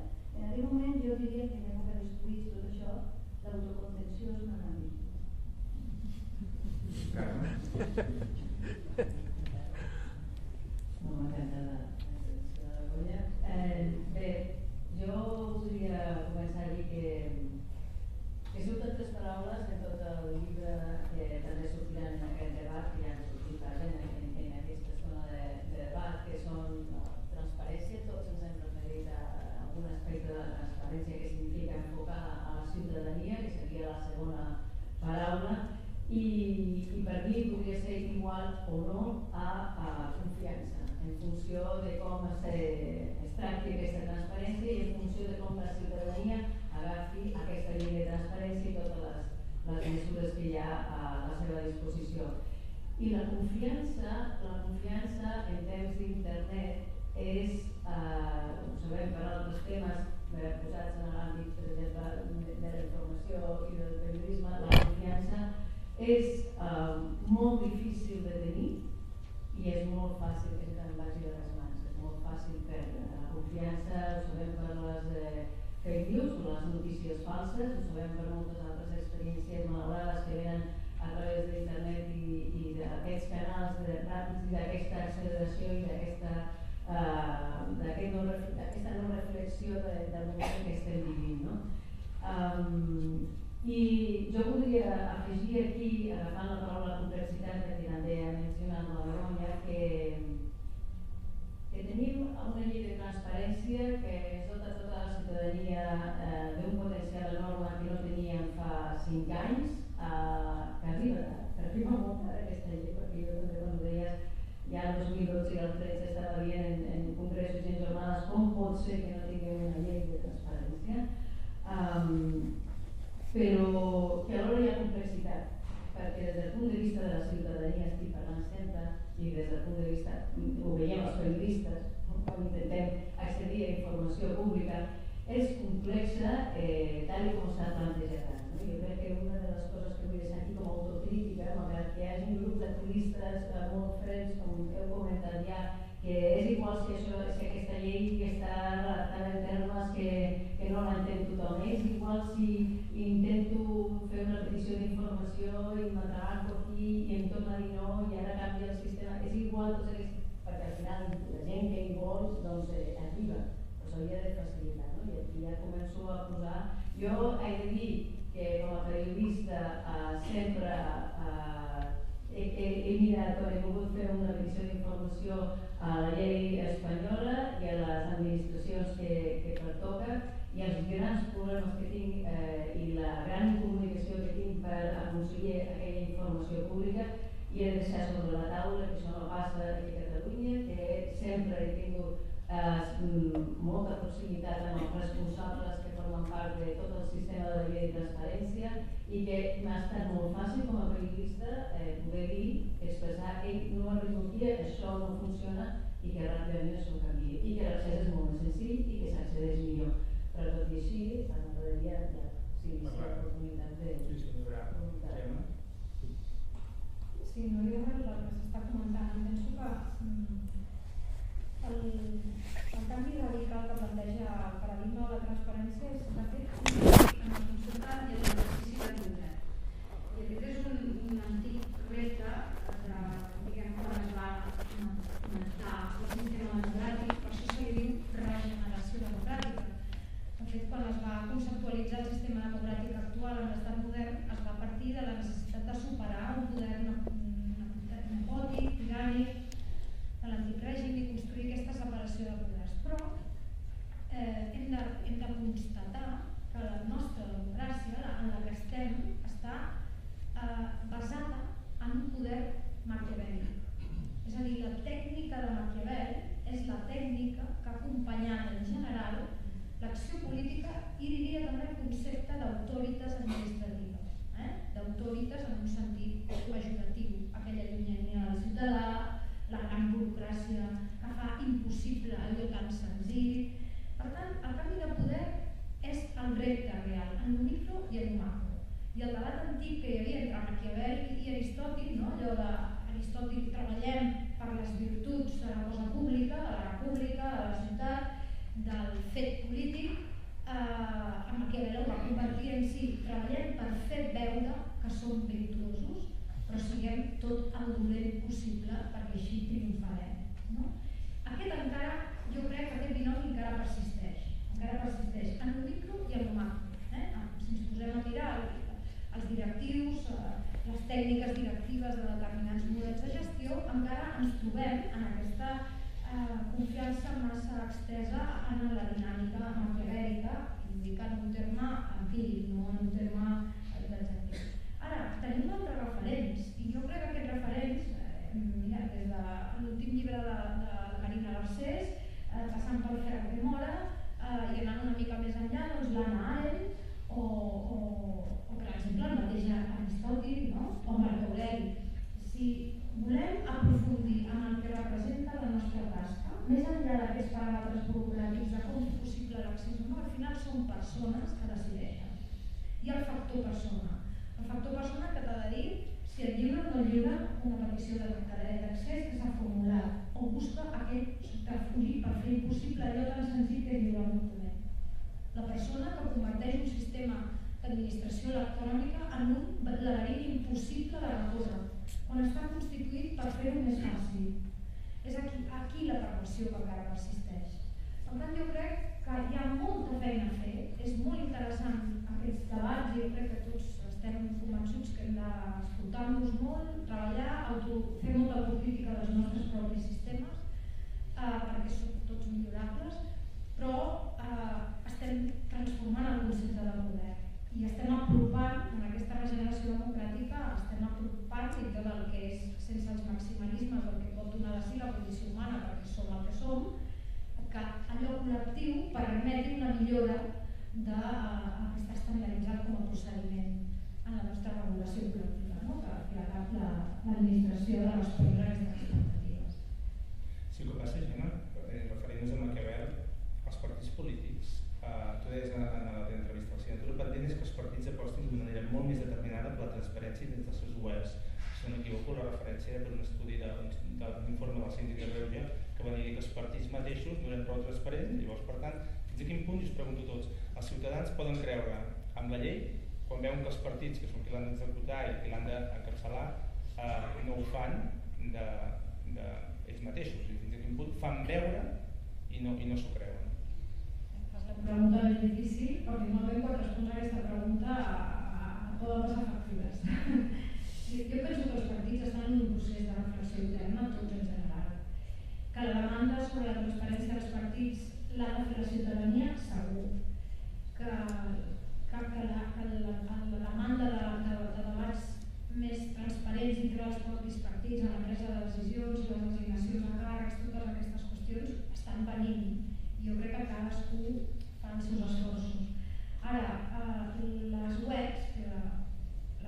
He sortit 3 paraules en tot el llibre que també sortiran en aquest debat, que ja han sortit en aquesta zona de debat, que són transparència. Tots ens hem referit a algun aspecte de la transparència que significa enfocar a la ciutadania, que seria la segona paraula, i per mi podria ser igual o no a confiança, en funció de com es tracti aquesta transparència i en funció de com la ciutadania agafi aquesta llei de transparència i totes les mesures que hi ha a la seva disposició. I la confiança en temps d'internet és, ho sabem per altres temes posats en l'àmbit, per exemple, de la informació i del periodisme, la confiança és molt difícil de tenir i és molt fàcil que se'n vagi de les mans, és molt fàcil perdre. La confiança ho sabem per les fake news o les notícies falses, ho sabem per moltes altres experiències malaurades que venen a través d'internet i d'aquests canals ràpids i d'aquesta acceleració i d'aquesta no reflexió del moment que estem vivint. I jo voldria afegir aquí, agafant la paraula complexitat, perquè també ha mencionat la Begoña, que tenim una llei de transparència que ens dota tota la ciutadania d'un potencial enorme que no teníem fa 5 anys, que arriba molt tard aquesta llei, perquè jo també quan ho deies ja el 2012 i el 2013 estava dient en congressos i en jornades com pot ser que no tinguem una llei de transparència, però que alhora hi ha complexitat, perquè des del punt de vista de la ciutadania estic parlant sempre i des del punt de vista, ho veiem els periodistes, quan intentem accedir a informació pública, és complexa tal com s'ha plantejat. Jo crec que una de les coses que vull deixar aquí com a autocrítica, malgrat que hi hagi un grup d'activistes molt freds, com heu comentat ja, que és igual si aquesta llei està redactada en termes que no l'entén tothom, és igual si intento fer una petició d'informació i m'atraco aquí i em torna a dir no i ara canvia el sistema, és igual perquè al final la gent que hi vol doncs arriba, però s'hauria de facilitar, no? I aquí ja començo a posar, jo he de dir que com a periodista sempre he mirat quan he volgut fer una petició d'informació a la llei espanyola i a les administracions que pertoca i els grans problemes que tinc i la gran comunicació que tinc per aconseguir aquella informació pública i he de deixar sobre la taula que això no passa aquí a Catalunya, que sempre he tingut molta proximitat amb els responsables que formen part de tot el sistema de la llei de transparència i que m'ha estat molt fàcil com a periodista poder dir, expressar que no arribo aquí, això no funciona i que ràpidament això canvia i que l'accés és molt més senzill i que s'accedeix millor. Però tot i així, m'agradaria si hi ha l'oportunitat de comentar. Sí, no hi ha res del que s'està comentant. Penso que el canvi radical que planteja el paradigma de la transparència és de fet en la consulta i en l'exercici de llibertat. I aquest és un antic repte que, diguem, quan es va comentar el sistema democràtic, per això se li diu regeneració democràtica. De fet, quan es va conceptualitzar el sistema democràtic actual en l'estat modern, es va partir de la necessitat de superar un poder nepòtic, tirànic, de l'antic règim i construir aquesta separació de poders. Però hem de constatar que la nostra democràcia, en la que estem, està basada en un poder maquiavèlic. És a dir, la tècnica de Maquiavel és la tècnica que ha acompanyat en general l'acció política i diria també el concepte d'autòritas administratives, d'autòritas en un sentit pejoratiu, aquella llunyania del ciutadà, la gran burocràcia que fa impossible allò tan senzill. Per tant, el canvi de poder és el repte real, en lo micro i en lo macro. I el debat antic que hi havia entre Maquiavel i Aristòtil, allò d'Aristòtil treballem per les virtuts de la cosa pública, de la república, de la ciutat, del fet polític, a Maquiavel ho va convertir en si, treballem per fer veure que som virtuosos, però siguem tot el dolent possible perquè així triomfarem. Aquest encara, jo crec que aquest binomi encara persisteix en el micro i en el macro. Si ens posem a mirar tècniques directives de determinats models de gestió, encara ens trobem en aquesta confiança massa extesa en la dinàmica maquiavèlica, i ho dic en un terme empíric, no en un terme adjectiu. Ara, tenim altres referents, i jo crec que aquests referents, mira, des de l'últim llibre de la Marina Garcés, passant pel Gerard Mora, i anant una mica més enllà, doncs l'Anna Arendt, o per exemple el mateix Aristòtil, no? O Marc Aureli. Si volem aprofundir en el que representa la nostra tasca, més enllà d'aquests paràmetres burocràtics de com és possible l'accés o no, al final són persones que decideixen. I el factor persona. El factor persona que t'ha de dir si et lliuren o no lliuren una petició de dret d'accés que s'ha formulat o busca aquell subterfugi per fer impossible allò tan senzill que és lliurar un document. La persona que converteix un sistema d'administració electrònica en un laberint impossible de recórrer, quan està constituït per fer-ho més fàcil. És aquí la perversió que encara persisteix. Per tant, jo crec que hi ha molta feina a fer, és molt interessant aquests debats i jo crec que tots estem convençuts que hem d'escoltar-nos molt, treballar, fer molta autocrítica dels nostres propis sistemes, perquè són tots millorables, però estem transformant el concepte de poder i estem apropant, en aquesta regeneració democràtica, estem apropant i tot el que és, sense els maximalismes del que pot donar de si la condició humana, perquè som el que som, que allò col·lectiu permeti una millora del que està estandarditzat com a procediment en la nostra regulació col·lectiva, no? Que l'administració de les primeres expectatives. Sí, el que passa, Gemma, referint-nos a Maquiavel, els partits polítics, tu deies en la teva entrevista, l'assignatura pendent és que els partits apostin d'una manera molt més determinada per la transparència dins dels seus webs. Si no m'equivoco, la referència era per un estudi d'un informe del síndic de Greuges que va dir que els partits mateixos no eren prou transparents, i llavors, per tant, fins a quin punt, jo us pregunto a tots, els ciutadans poden creure amb la llei quan veuen que els partits, que són qui l'han d'executar i qui l'han d'encapçalar, no ho fan d'ells mateixos, i fins a quin punt fan veure i no s'ho creuen. Fas la pregunta més difícil, perquè normalment quan respons a aquesta pregunta poden passar factures. Jo penso que els partits estan en un procés de reflexió interna, tots en general. Que la demanda sobre la transparència dels partits l'ha de fer la ciutadania, segur. Que la demanda de debats més transparents entre els propis partits en la presa de decisions, les designacions de càrrecs, totes aquestes qüestions estan venint. Jo crec que cadascú fa els seus esforços. Ara, les webs, la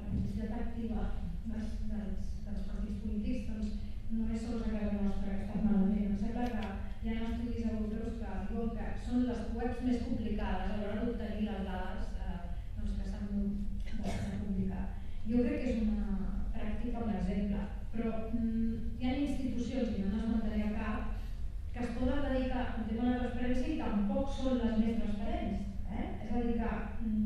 publicitat activa dels partits polítics, doncs només sols a casa nostra que estan malament. Em sembla que hi ha estudis europeus que diuen que són les webs més complicades a l'hora d'obtenir les dades que s'han de publicar. Jo crec que és una pràctica, un exemple, però hi ha institucions, i no n'esmentaré a cap, que es poden dedicar al tema de la transparència i tampoc són les més transparents. És a dir que,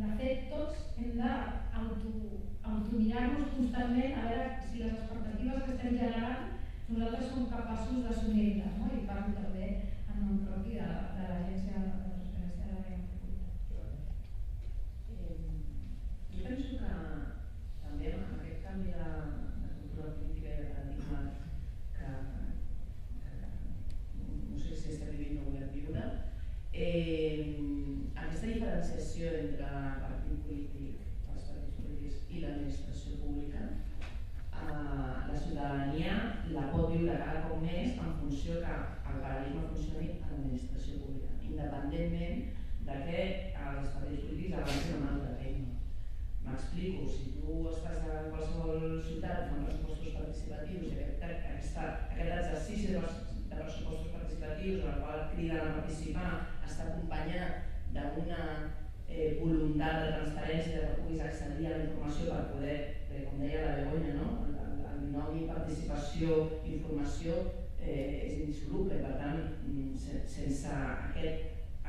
de fet, tots hem d'automirar-nos constantment a veure si les expectatives que estem generant nosaltres som capaços d'assumir-les, no? I parlo també en nom propi de l'Agència de Transparència de l'Àrea Metropolitana. Jo penso que també amb aquest canvi de cultura política i de paradigma que no sé si estem vivint o volem viure, aquesta diferenciació entre partit polític, els partits polítics i l'administració pública, la ciutadania la pot viure cada cop més en funció que el paradigma funcioni a l'administració pública, independentment de que els partits polítics avancin amb altra feina. M'explico, si tu estàs a qualsevol ciutat fent pressupostos participatius i aquest exercici de pressupostos participatius en el qual criden a participar està acompanyat d'una voluntat de transparència de que puguis accedir a la informació per poder, com deia la Begoña, el binomi participació-informació és indissoluble, per tant, sense aquest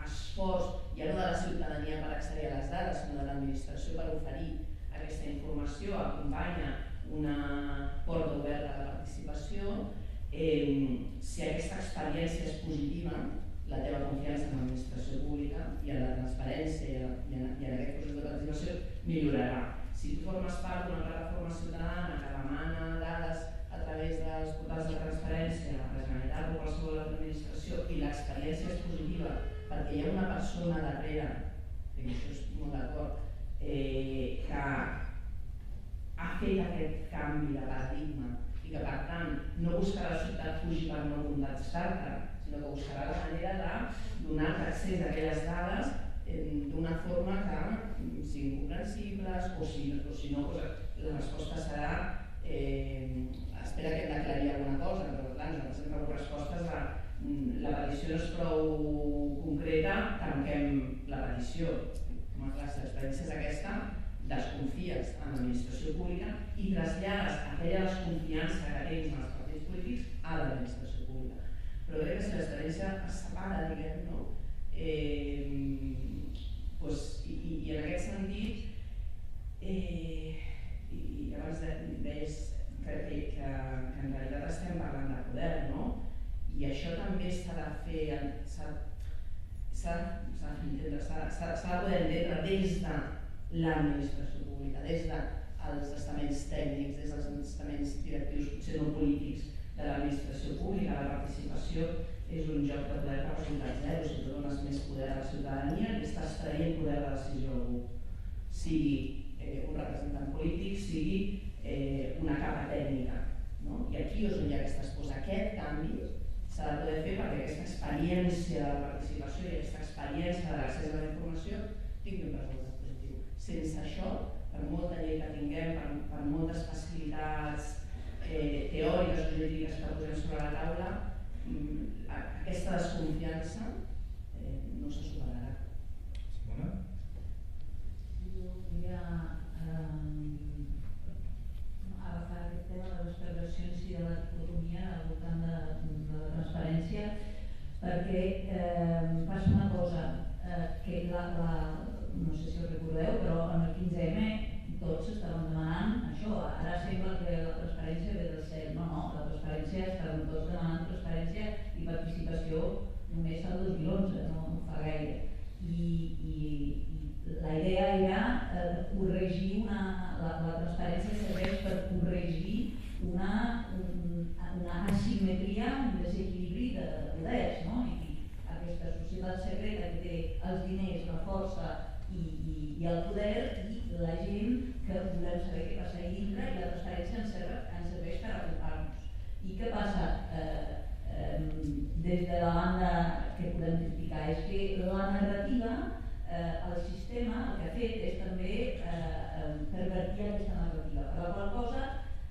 esforç ja no de la ciutadania per accedir a les dades, sinó de l'administració per oferir aquesta informació, acompanya una porta oberta de participació. Si aquesta experiència és positiva, la teva confiança en l'administració pública i en la transparència i en aquest procés de participació millorarà. Si tu formes part d'una plataforma ciutadana que qualsevol altra administració i l'experiència és positiva perquè hi ha una persona darrere, i això és molt d'acord, que ha fet aquest canvi de paradigma i que per tant no buscarà la ciutat fugir per no contestar-te, sinó que buscarà la manera de donar accés a aquelles dades d'una forma que siguin comprensibles o si no, la resposta serà espera que hem d'aclarir alguna cosa, però clar, nosaltres hem rebut respostes de la petició no és prou concreta, tanquem la petició. Home, clar, si l'experiència és aquesta, desconfies en l'administració pública i trasllades aquella desconfiança que tens en els partits polítics a l'administració pública. Però crec que si l'experiència es separa, diguem, no? I en aquest sentit, i abans deies que en realitat estem parlant de poder, no? I això també s'ha de fer, s'ha de poder entendre des de l'administració pública, des dels estaments tècnics, des dels estaments directius, potser no polítics, de l'administració pública. La participació és un joc de poder per resultat zero. Si tu dones més poder a la ciutadania, li estàs traient poder de decisió a algú, sigui un representant polític, sigui una capa tècnica. I aquí és on hi ha aquestes coses. Aquest canvi s'ha de poder fer perquè aquesta experiència de participació i aquesta experiència de l'accés a la informació tingui un resultat positiu. Sense això, per molta llei que tinguem, per moltes facilitats teòriques o jurídiques que posem sobre la taula, aquesta desconfiança no se superarà. Simona? Jo volia agafar aquest tema de les perversions i de la dicotomia al voltant de la transparència, perquè passa una cosa, que no sé si ho recordeu, però en el 15M tots estaven demanant això. Ara sembla que la transparència ve del cel. No, la transparència, estàvem tots demanant transparència i participació només el 2011, no fa gaire. I la idea era corregir la transparència serveix per corregir una asimetria, un desequilibri de poders, no? I aquesta societat secreta que té els diners, la força i el poder, i la gent que volem saber què passa ahí dintre, i la transparència ens serveix per apropar-nos. I què passa? Des de la banda que podem criticar és que la narrativa, el sistema el que ha fet és també pervertir aquesta narrativa, per la qual cosa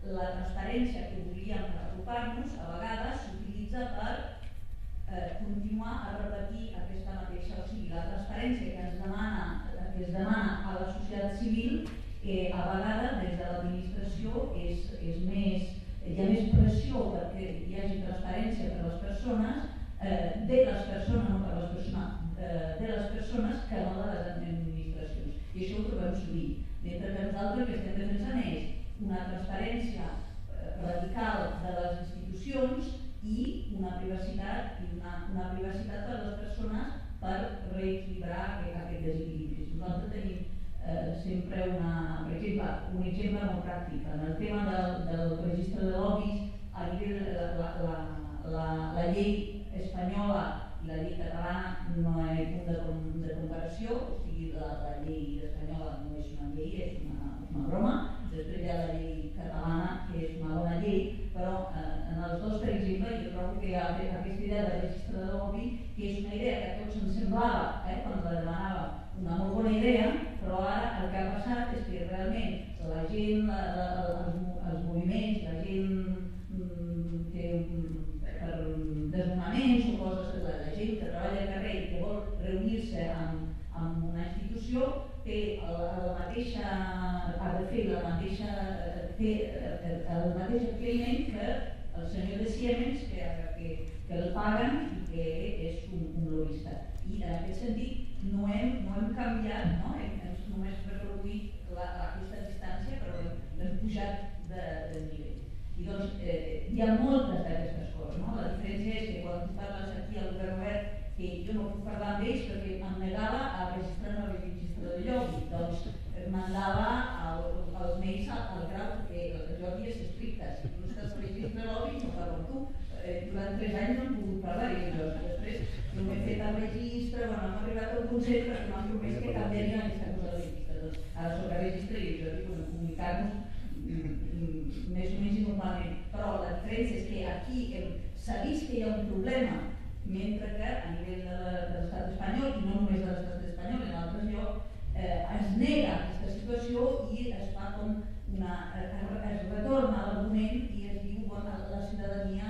la transparència que volíem per apropar-nos a vegades s'utilitza per continuar a repetir aquesta mateixa, o sigui, la transparència que es demana a la societat civil, a vegades des de l'administració és més, hi ha més pressió perquè hi hagi transparència per les persones, de les persones, no per les persones, de les persones que no de les administracions. I això ho trobem sovint. Mentre que nosaltres el que estem defensant és una transparència radical de les institucions i una privacitat per a les persones per reequilibrar aquest desequilibri. Nosaltres tenim sempre per exemple, un exemple molt pràctic. En el tema del registre de lobbies, a nivell la llei espanyola i la llei catalana no hi ha punt de comparació, o sigui, la llei espanyola no és una llei, és una broma. Després hi ha la llei catalana, que és una bona llei, però en els dos, per exemple, jo trobo que hi ha aquesta idea de registre de lobby, que és una idea que a tots ens semblava, quan la demanava, una molt bona idea, però ara el que ha passat és que realment la gent, els moviments, la gent que per desnonaments o coses, la gent que treballa al carrer i que vol reunir-se amb una institució, ha de fer el mateix requeriment que el senyor de Siemens, que el paguen i que és un lobista. I en aquest sentit no hem canviat, hem només reproduït aquesta distància, però hem pujat de nivell. I doncs hi ha moltes d'aquestes coses. La diferència és que quan tu parles aquí al govern obert, que jo no puc parlar amb ells perquè em negava a registrar el registre de lobby, doncs mandava els mails al grau, perquè el Jordi és estricte. Si tu estàs al registre de lobby, no parlo amb tu. Durant 3 anys no hem pogut potser perquè m'han promès que canviarien aquesta cosa de registre. Doncs ara soc a registre i jo dic comunicar-nos més o menys normalment. Però la diferència és que aquí s'ha vist que hi ha un problema, mentre que a nivell de l'estat espanyol, i no només de l'estat espanyol, en altres llocs, es nega aquesta situació i es fa com es retorna a l'argument i es diu a la ciutadania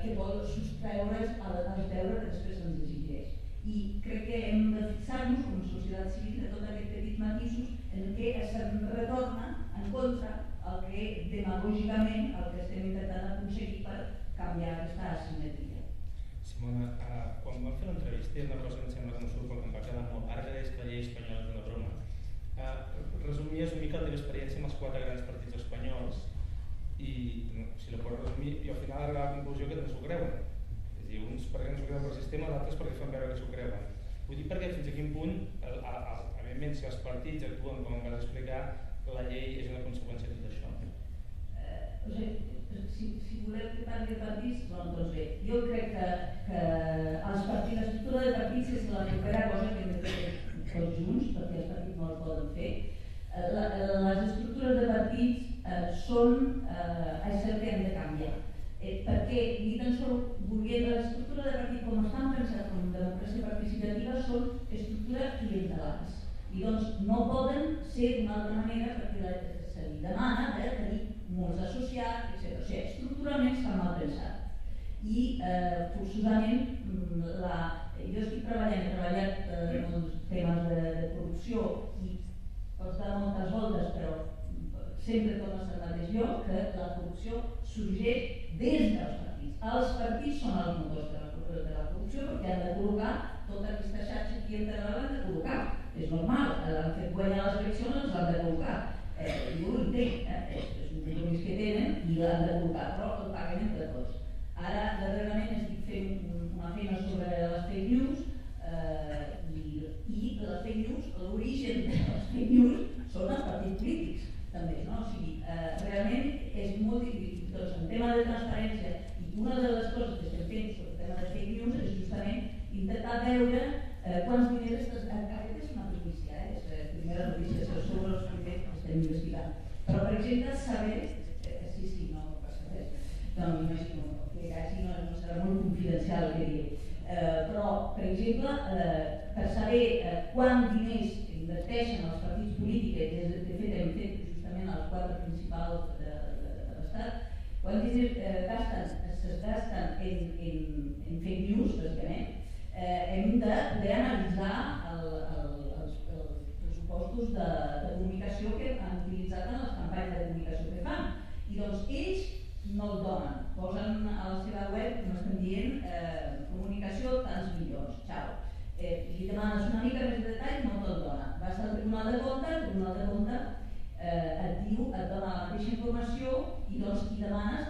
que vol sostreure's als deures que després ens exigeix. I crec que hem de fixar-nos com a societat civil de tot aquest petits matisos en què es retorna en contra el que demagògicament el que estem intentant aconseguir per canviar aquesta asimetria. Simona, quan vam fer l'entrevista hi ha una cosa que em sembla que no surt perquè em va quedar molt llarga, és que la llei espanyola és una broma. Resumies una mica la teva experiència amb els 4 grans partits espanyols i, si la pots resumir, i al final arribar a la conclusió que no s'ho creuen. És a dir, uns perquè no s'ho creuen pel sistema, d'altres perquè fan veure que s'ho creuen. Vull dir perquè fins a quin punt, evidentment, si els partits actuen com em vas explicar, la llei és una conseqüència de tot això. Si voleu que parli de partits, doncs bé, jo crec que l'estructura de partits és la primera cosa que hem de fer tots junts, perquè els partits no el poden fer. Les estructures de partits són el que hem de canviar, perquè ni tan sols volent l'estructura de partit com estan pensats com democràcia participativa són estructures clientelars i doncs no poden ser d'una altra manera perquè se li demana tenir molts associats, etc. O sigui, estructuralment està mal pensat i forçosament jo estic treballant, he treballat en temes de corrupció i pots dar moltes voltes però sempre tornes al mateix lloc, que la corrupció sorgeix des dels partits. Els partits són els motors de la corrupció perquè han de col·locar tota aquesta xarxa clientelar l'han de col·locar. És normal, han fet guanyar les eleccions, els han de col·locar. Jo ho entenc, és un compromís que tenen i l'han de col·locar, però el paguen entre tots. Ara, darrerament, estic fent una feina sobre les fake news i les fake news, l'origen de les fake news són els partits polítics. També, no? O sigui, realment és molt difícil. Doncs en tema de transparència, i una de les coses que estem fent sobre el tema de fake news és justament intentar veure quants diners aquest és una notícia, és la primera notícia sobre els primers que estem investigant. Però, per exemple, saber, sí, no passa res, no m'imagino que quasi no serà molt confidencial el que diré, però, per exemple, per saber quants diners inverteixen els partits polítics, de fet hem fet els 4 principals de l'Estat, quants diners es gasten en fake news, bàsicament, hem de poder analitzar els pressupostos de comunicació que han utilitzat en les campanyes de comunicació que fan. I doncs ells no el donen, posen a la seva web, com estem dient, comunicació tants milions, xau. Li demanes una mica més de detall, no te'l dona. Vas al Tribunal de Comptes, el Tribunal de Comptes et dona la mateixa informació i doncs hi demanes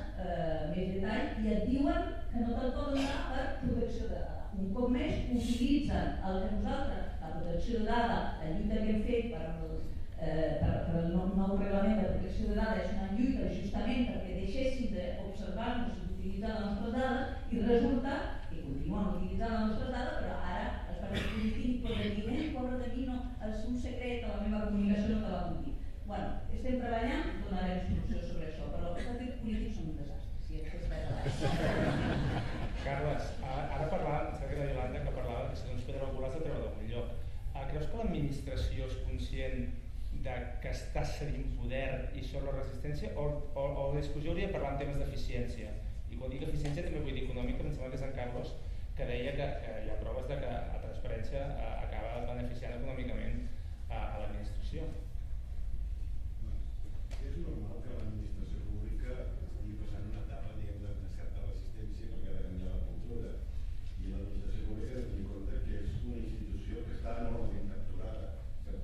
més detall i et diuen que no te'l poden donar per protecció de dada. Un cop més utilitzen el que nosaltres, la protecció de dada, la lluita que hem fet per el nou reglament de protecció de dada és una lluita justament perquè deixessin d'observar-nos i d'utilitzar les nostres dades i resulta que continuen utilitzant les nostres dades però ara els partits polítics poden dir pobre de mi, no, és un secret, la meva comunicació no te la puc dir. Bueno, estem treballant, donarem solució sobre això, però els partits polítics són un desastre, si és que està Carles, ara parlant, em sembla que era Yolanda que parlava que si no ens podrà volar de treure d'algun lloc. Creus que l'administració és conscient de que està cedint poder i sobre la resistència o la discussió hauria de parlar en temes d'eficiència? I quan dic eficiència també vull dir econòmica, em sembla que és en Carlos que deia que hi ha proves de que la transparència acaba beneficiant econòmicament a l'administració. És normal que l'administració pública estigui passant una etapa de certa resistència perquè ha de canviar la cultura i l'administració pública ha de tenir en compte que és una institució que està enormement capturada per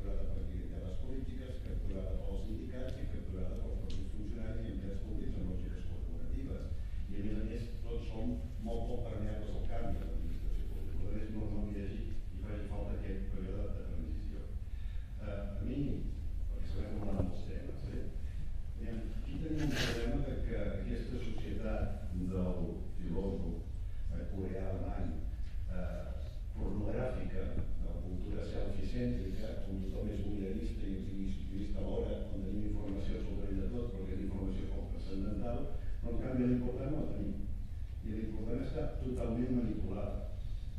les polítiques, capturada pels sindicats i capturada pels propis funcionaris i empleats públics amb lògiques corporatives i a més tots som molt poc permeables al canvi de l'administració pública, per tant és normal que hi hagi i faci falta aquest període de transició. A mi llistó més voyerista i exhibicionista alhora, on tenim informació sobre ell de tot, perquè és informació poc transcendental, però en canvi l'important no la tenim. I l'important està totalment manipulada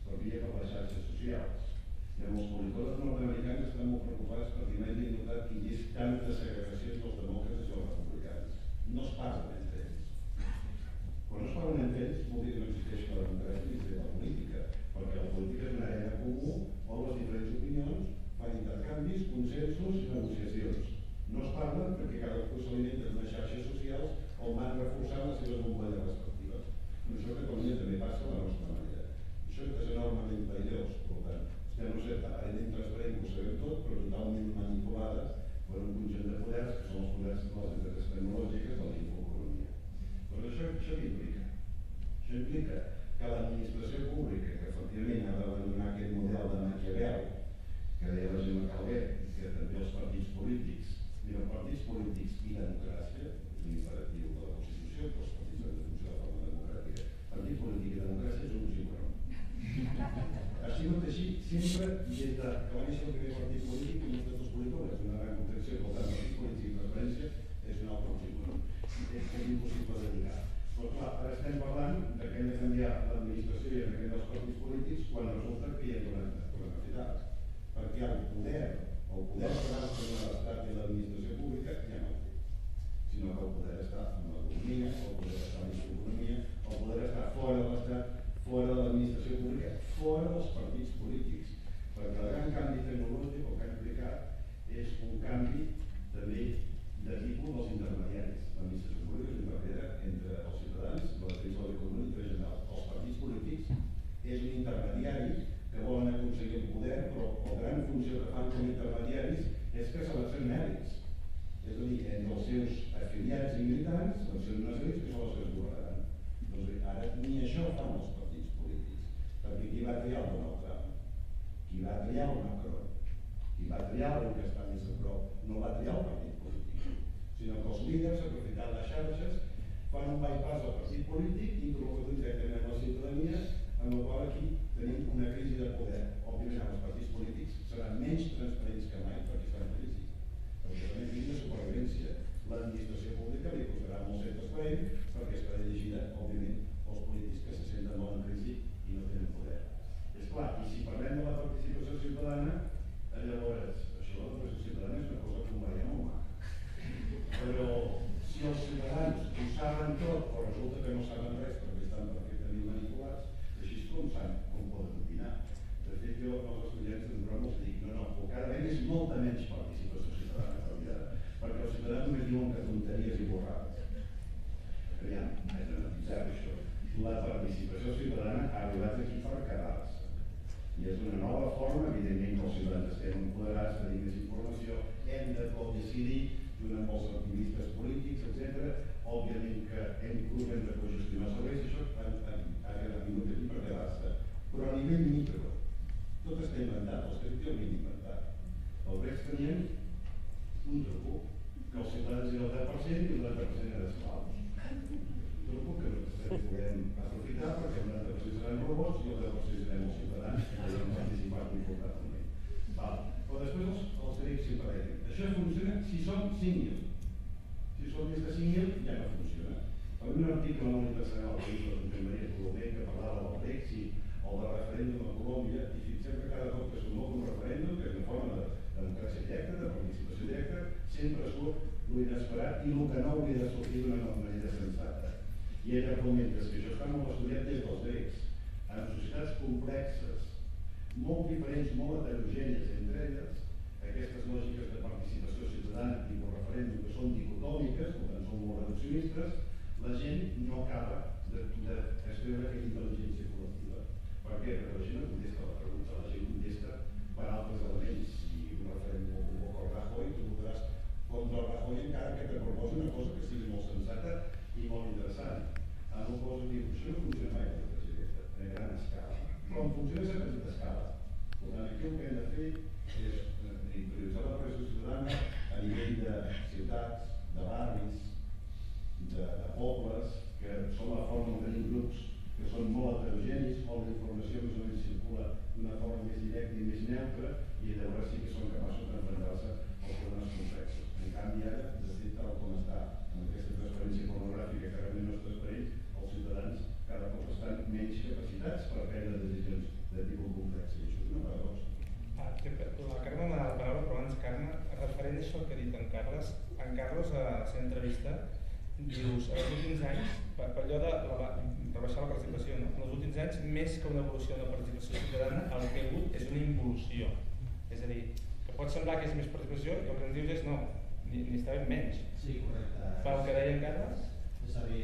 per via per les xarxes socials. I amb els politòlegs nord-americans estan molt preocupats perquè mai han notat que hi ha tanta segregació entre els demòcrates i els republicans. No es parlen entre ells. Quan no es parlen entre ells vol dir que no existeix la democràcia ni la política, perquè la política és una arena comú on les diferents opinions fan intercanvis, consensos i negociacions. No es parlen perquè cadascú s'alimenta d'unes xarxes socials on van reforçant les seves bombolles respectives. Però això a Catalunya també passa de la nostra manera. Això és enormement perillós. Per tant, estem una certa aparentment transparent que ho sabem tot, però totalment manipulada per un conjunt de poders que són els poders de les empreses tecnològiques de la infoeconomia. Però això què implica? Això implica que l'administració pública, que efectivament ha d'abandonar aquest model de Maquiavel, que deia la Gemma Calvet, que també els partits polítics, mira, partits polítics i democràcia, és l'imperatiu de la Constitució, que els partits han de funcionar de forma democràtica. Partit polític i democràcia és un oxímoron. Ha sigut així sempre des que va néixer el primer partit polític i tots els politòlegs, una gran contradicció, per tant, partits polítics i transparència és un altre oxímoron. És impossible de lligar. Però clar, ara estem parlant que hem de canviar l'administració i en aquest dels partits polítics quan resulta que hi ha dues necessitats. Perquè el poder real que dona l'Estat i l'administració pública ja no el té. Sinó que el poder està en l'economia, el poder està en l'economia, el poder està fora de l'Estat, fora de l'administració pública, fora dels partits polítics. Perquè el gran canvi tecnològic, el que ha implicat és un canvi també de tipus dels intermediaris. L'administració pública és una barrera entre els ciutadans, la defensa de l'economia i general. Els partits polítics és un intermediari que volen aconseguir el poder, però la gran funció que fan com a intermediaris és que seleccionen mèrits. És a dir, entre els seus afiliats i militants, seleccionen unes elits que són les que es governaran. Doncs ara ni això fan els partits polítics, perquè qui va triar el Donald Trump, qui va triar el Macron, qui va triar el que està més a prop, no va triar el partit polític, sinó que els líders, aprofitant les xarxes, fan un bypass al partit polític i introdueixen directament a la ciutadania, en el qual aquí tenim una crisi de poder. Òbviament, els partits polítics seran menys transparents que mai perquè estan en crisi. Perquè estan en crisi de supervivència. L'administració pública li costarà molt ser transparent perquè estarà llegida, òbviament, pels polítics que se senten molt en crisi i no tenen poder. És clar, i si parlem de la participació ciutadana, llavors, això de la participació ciutadana és una cosa que ho veiem molt maca. Però si els ciutadans ho saben tot, però resulta que no saben res perquè estan perfectament manipulats, així com poden opinar. De fet, jo als estudiants de Drama els dic, no, o cada vegada és molta menys participació ciutadana, perquè els ciutadans només diuen que tonteries i borrades. Aviam, és de matisar això. La participació ciutadana ha arribat aquí per quedar-se. I és una nova forma, evidentment que els ciutadans estem empoderats, tenim més informació, hem de decidir junt amb els activistes polítics, etc. Òbviament que hem de cogestionar serveis, això ha vingut aquí per quedar-se. Però a nivell micro, tot està inventat, els que ho havien inventat. Els grecs tenien un truco, que els ciutadans eren el 10% i el 90% eren esclaus. Un truco que nosaltres podem aprofitar perquè el 90% seran robots i el 10% serem els ciutadans que podem participar confortablement. Però després els grecs sempre deien, això funciona si són 5.000. Si són més de 5.000 ja no funciona. Per un article molt interessant al país de Josep Maria Colomer que parlava del Brexit o del referèndum a Colòmbia i fixem que cada cop que es convoca un referèndum, que és una forma de democràcia directa, de participació directa, sempre surt l'inesperat i el que no hauria de sortir d'una manera sensata. I ell argumenta que això està molt estudiat des dels grecs, en societats complexes, molt diferents, molt heterogènies entre elles, aquestes lògiques de participació ciutadana tipus referèndum que són dicotòmiques, per tant són molt reduccionistes, la gent no acaba d'extreure aquella intel·ligència col·lectiva. Per què? Perquè la gent no contesta la pregunta, la gent contesta per altres elements. Si un referèndum ho convoca el Rajoy, tu votaràs contra el Rajoy encara que te proposi una cosa que sigui molt sensata i molt interessant. En el cosa diu, això no funciona mai la democràcia directa, a gran escala. Però en funciona a petita escala. Per tant, aquí el que hem de fer és prioritzar la pressió ciutadana a nivell de ciutats, de barris, de pobles, que són la forma on tenim grups que són molt heterogenis, on la informació més o menys circula d'una forma més directa i més neutra, i llavors sí que són capaços d'enfrontar-se als problemes complexos. En canvi ara, de fet, tal com està amb aquesta transparència pornogràfica que realment no és transparent, els ciutadans cada cop estan menys capacitats per prendre decisions de tipus complex, i això és una paradoxa. La Carme m'ha donat la paraula, però abans, Carme, referent a això que ha dit en Carles, a la seva entrevista, dius, en els últims anys, per allò de rebaixar la participació, no? En els últims anys, més que una evolució de la participació ciutadana, el que hi ha hagut és una involució. És a dir, que pot semblar que és més participació i el que ens dius és no, ni està ben menys. Sí, correcte. Pel que deia en Carles? És a dir,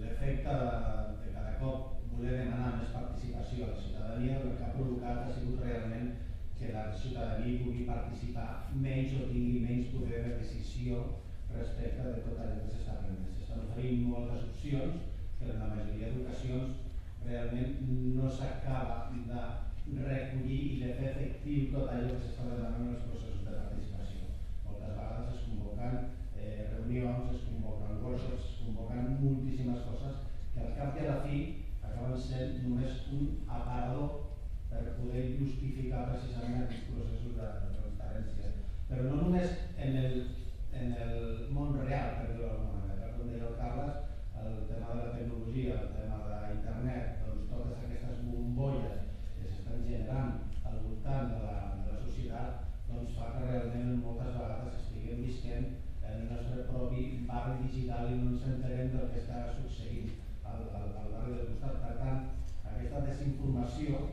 l'efecte de cada cop voler demanar més participació a la ciutadania, el que ha provocat ha sigut realment que la ciutadania pugui participar menys o tingui menys poder de decisió respecte de tot allò que s'està fent. S'estan oferint moltes opcions, però en la majoria d'ocasions realment no s'acaba de recollir i de fer efectiu tot allò que s'està demanant en els processos de participació. Moltes vegades es convoquen reunions, es convoquen workshops, es convoquen moltíssimes coses que al cap i a la fi acaben sent només un aparador per poder justificar precisament aquests processos de transparència. Però no només en el món real, per dir-ho d'alguna manera, com deia el Carles, el tema de la tecnologia, el tema d'internet, doncs totes aquestes bombolles que s'estan generant al voltant de la societat, doncs fa que realment moltes vegades estiguem visquent en el nostre propi barri digital i no ens enterem del que està succeint al barri del costat. Per tant, aquesta desinformació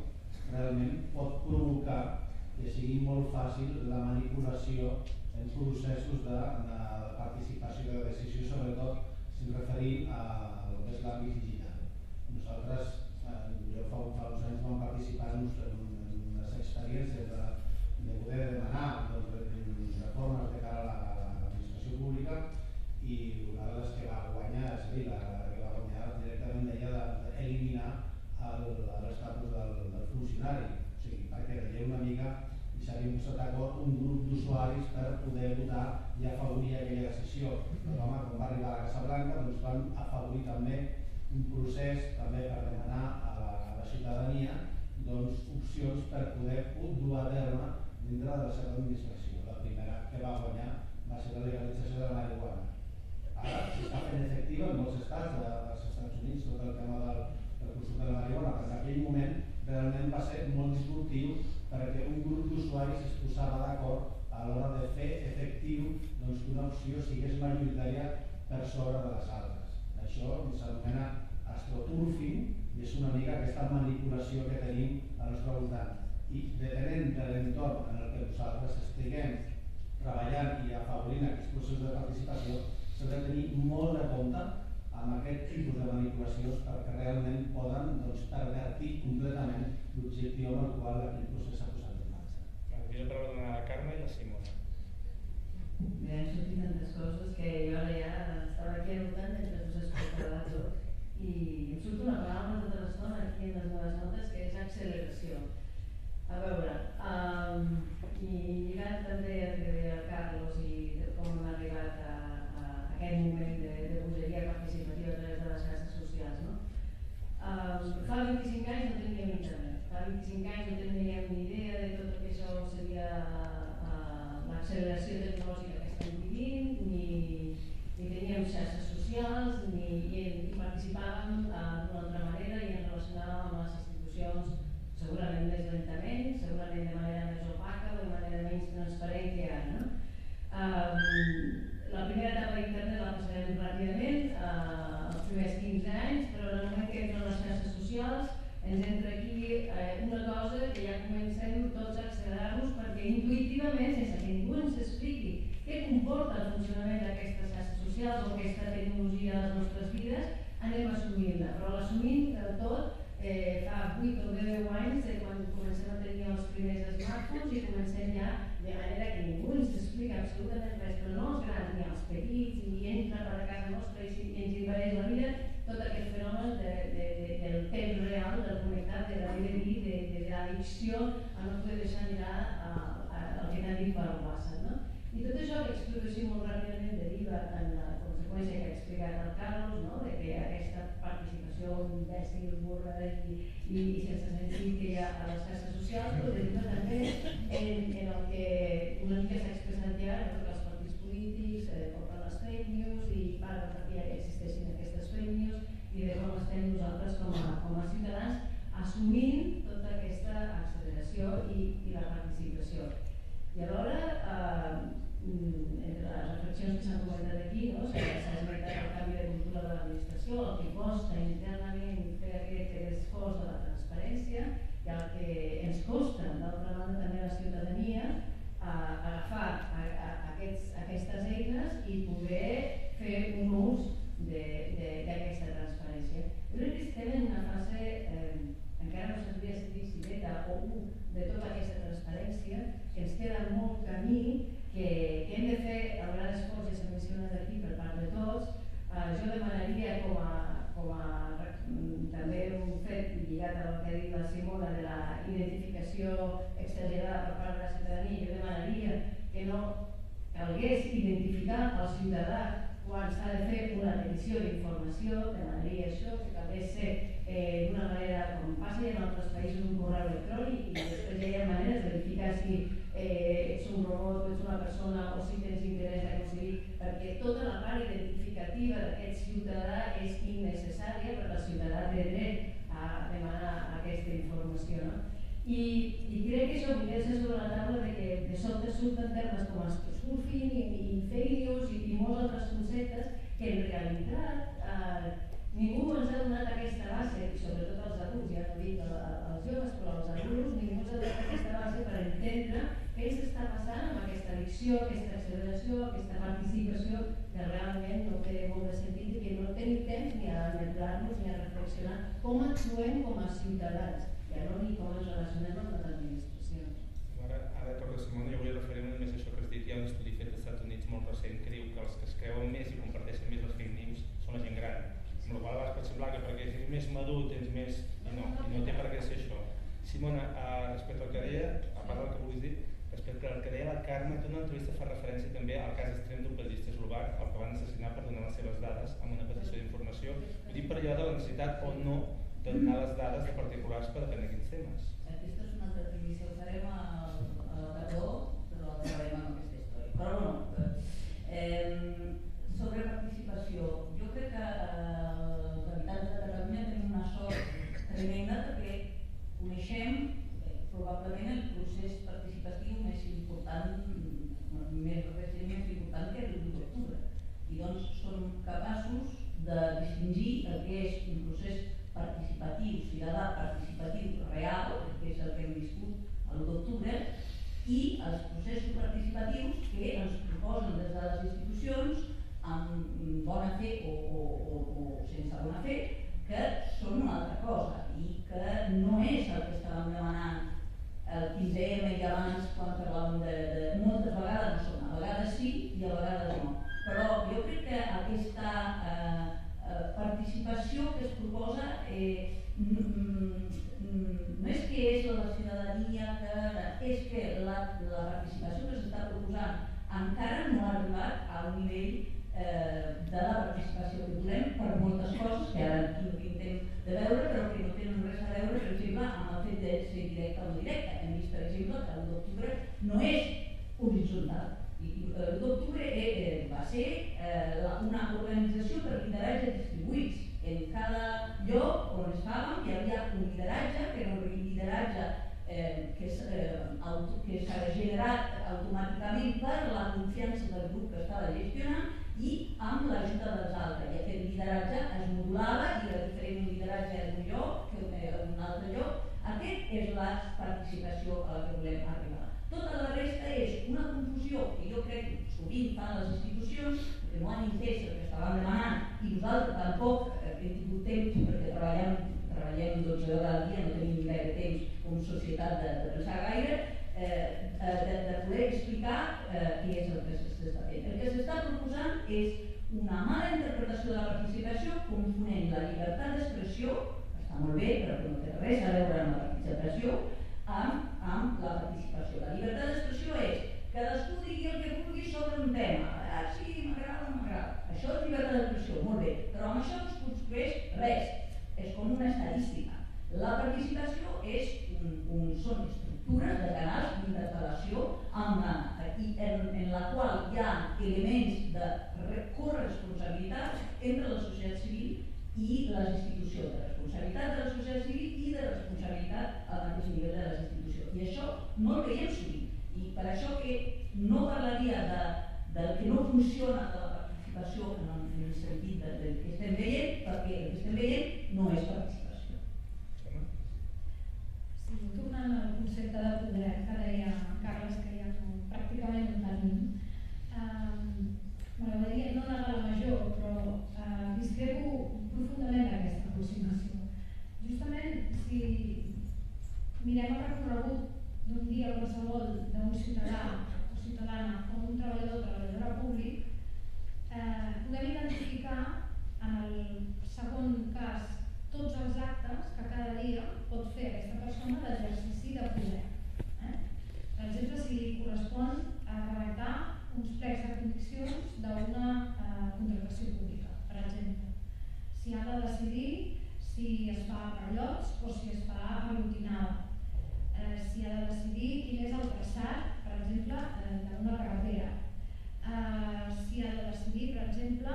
realment pot provocar que sigui molt fàcil la manipulació en processos de participació de decisió, sobretot si ens referim a lo que és l'àmbit digital. Nosaltres, jo fa uns anys vam participar en unes experiències de poder demanar reformes de cara a l'administració pública i una de les que va guanyar, és a dir, la que va guanyar directament deia d'eliminar l'estatus del funcionari, o sigui, perquè veia una mica i s'havien posat d'acord un grup d'usuaris per poder votar i afavorir aquella decisió. Però home, quan va arribar a la Casa Blanca, doncs van afavorir també un procés també per demanar a la ciutadania opcions per poder dur a terme dintre de la seva administració. La primera que va guanyar va ser la legalització de la marihuana. Ara s'està fent efectiva en molts estats dels Estats Units tot el tema del consum de la marihuana, però en aquell moment realment va ser molt disruptiu perquè un grup d'usuaris es posava d'acord a l'hora de fer efectiu que una opció sigués majoritària per sobre de les altres. Això s'anomena astroturfing i és una mica aquesta manipulació que tenim al nostre voltant. I depenent de l'entorn en el que nosaltres estiguem treballant i afavorint aquests processos de participació, s'ha de tenir molt de compte amb aquest tipus de manipulacions perquè realment poden pervertir completament l'objectiu amb el qual aquest procés s'ha posat en marxa. Havia de donar a la Carme i la Simona. Mira, han sortit tantes coses que jo ara ja estava aquí anotant mentre us escoltava tot i em surt una paraula tota l'estona aquí en les meves notes que és acceleració. A veure, i lligant també el que deia el Carlos i com hem arribat a aquest moment de bogeria participativa a través de les xarxes socials, no? Fa 25 anys no teníem internet, fa 25 anys no teníem ni idea de tot el que això seria l'acceleració tecnològica que estem vivint, ni teníem xarxes socials, i participàvem d'una altra manera i ens relacionàvem amb les institucions segurament més lentament, segurament de manera més opaca o de manera menys transparent que ara, no? La primera etapa d'internet la passarem ràpidament, els primers 15 anys, però en el moment que entren les xarxes socials ens entra aquí una cosa que ja comencem tots a accelerar-nos perquè intuïtivament, sense que ningú ens expliqui què comporta el funcionament d'aquestes xarxes socials o aquesta tecnologia a les nostres vides, anem assumint-la, però l'assumint tot fa 8 o 10 anys quan comencem a tenir els primers smartphones i comencem ja de manera que ningú ens explica absolutament res, però no els grans ni els petits, i entra per casa nostra i ens invadeix la vida tot aquest fenomen del temps real, del connectat, de la vida, de l'addicció a no poder deixar mirar el que t'han dit per WhatsApp, no? I tot això que explico així molt ràpidament deriva en la conseqüència que ha explicat el Carlos, no? De que aquesta participació imbècil, burra i sense sentit que hi ha a les xarxes socials, però deriva també en el que una mica s'ha expressat ja, no? Que els partits polítics porten les fake news i paguen perquè ja existeixin aquestes fake news i de com estem nosaltres com a ciutadans assumint tota aquesta acceleració i la participació. I alhora, entre les reflexions que s'han comentat aquí, no? S'ha esmentat el canvi de cultura de l'administració, el que costa internament fer aquest esforç de la transparència i el que ens costa, d'altra banda, també a la ciutadania, agafar aquestes eines i poder fer un ús d'aquesta transparència. Jo crec que estem en una fase, encara no sabria dir si beta o U, de tota aquesta transparència, que ens queda molt camí, que hem de fer el gran esforç, ja s'ha mencionat aquí per part de tots. Jo demanaria com a també un fet lligat al que ha dit la Simona de la identificació exagerada per part de la ciutadania, jo demanaria que no calgués identificar el ciutadà quan s'ha de fer una petició d'informació, demanaria això, que calgués ser d'una manera com passa en altres països un correu electrònic i després ja hi ha maneres de verificar si ets un robot o ets una persona o si tens interès a aconseguir, perquè tota la part identificativa d'aquest ciutadà és innecessària perquè el ciutadà té dret a demanar aquesta informació. No? I crec que això podria ser sobre la taula de que de sobte surten termes com spoofing i fake news i molts altres conceptes que en realitat ningú ens ha donat aquesta base, i sobretot els adults, ja no dic els joves, però els adults, ningú ens ha donat aquesta base per entendre què s'està passant amb aquesta addicció, aquesta acceleració, aquesta participació que realment no té molt de sentit i que no tenim temps ni a lamentar-nos ni a reflexionar com actuem com a ciutadans, ja no ni com ens relacionem amb les administracions. Ara toca Simona, jo volia referir-me només a això que has dit. Hi ha un estudi fet als Estats Units molt recent que diu que els que es creuen més i comparteixen més les fake news són la gent gran. Amb la qual cosa pot semblar que perquè ets més madur tens més... I no té per què ser això. Simona, respecte al que deia, a part del que vulguis dir, respecte al que deia la Carme, tu en una entrevista fa referència també al cas extrem d'un periodista eslovac, el que van assassinar per donar les seves dades amb una petició d'informació. Ho dic per allò de la necessitat o no de donar les dades de particulars per aprendre quins temes. Aquesta és una altra primicia, ho farem a la tardor, però acabarem amb aquesta història. Però no, sobre participació, jo crec que els habitants de Catalunya tenim una sort tremenda perquè coneixem probablement el procés participatiu més important, més recent, més important que el d'1 d'octubre. I doncs som capaços de distingir el que és un procés participatiu, ciutadà participatiu real, que és el que hem viscut l'1 d'octubre, i els processos participatius que ens proposen des de les institucions amb bona fe o sense bona fe, que són una altra cosa i que no és el que estàvem demanant el 15M i abans quan parlàvem de moltes vegades no són, a vegades sí i a vegades no. Però jo crec que aquesta participació que es proposa no és que és la ciutadania, és que la participació que s'està proposant encara no ha arribat a un nivell de la participació que volem per moltes coses que ara no tinc temps de veure però que no tenen res a veure, per exemple, amb el fet de ser directe o no directe. Hem vist, per exemple, que l'1 d'octubre no és horitzontal. L'1 d'octubre va ser una organització per lideratges distribuïts. En cada lloc on estàvem hi havia un lideratge, que era un lideratge que s'ha generat automàticament per la confiança del grup que estava gestionant i amb l'ajuda dels altres. I aquest lideratge es modulava i era diferent un lideratge en un lloc que en un altre lloc. Aquest és la participació a la que volem arribar. Tota la resta és una confusió que jo crec que sovint fan les institucions, que no han entès el que estaven demanant i nosaltres tampoc hem tingut temps perquè treballem 12 hores al dia, no tenim gaire temps com societat de pensar gaire, de poder explicar què és el que s'està fent. El que s'està proposant és una mala interpretació de la participació confonent la llibertat d'expressió, està molt bé però no té res a veure amb la participació, amb la participació. La llibertat d'expressió és cadascú digui el que vulgui sobre un tema. Sí, m'agrada o no m'agrada. Això és llibertat i en la qual hi ha elements de corresponsabilitat entre la societat civil i les institucions, de responsabilitat de la societat civil i de responsabilitat al mateix nivell de les institucions. I això no el veiem sovint. I per això que no parlaria del que no funciona de la participació en el sentit del que estem veient, perquè el que estem veient no és participació. Sí, tornant al concepte de poder que deia Carles, que ja pràcticament no tenim, m'agradaria no negar la major, però discrepo profundament d'aquesta aproximació. Justament, si mirem el recorregut d'un dia qualsevol d'un ciutadà o ciutadana o d'un treballador o treballadora públic, podem identificar en el segon cas tots els actes que cada dia pot fer aquesta persona d'exercici de poder. Per exemple, si li correspon redactar uns plecs de condicions d'una contractació pública, per exemple. Si ha de decidir si es fa per lots o si es fa aglutinada. Si ha de decidir quin és el traçat, per exemple, d'una carretera. Si ha de decidir, per exemple,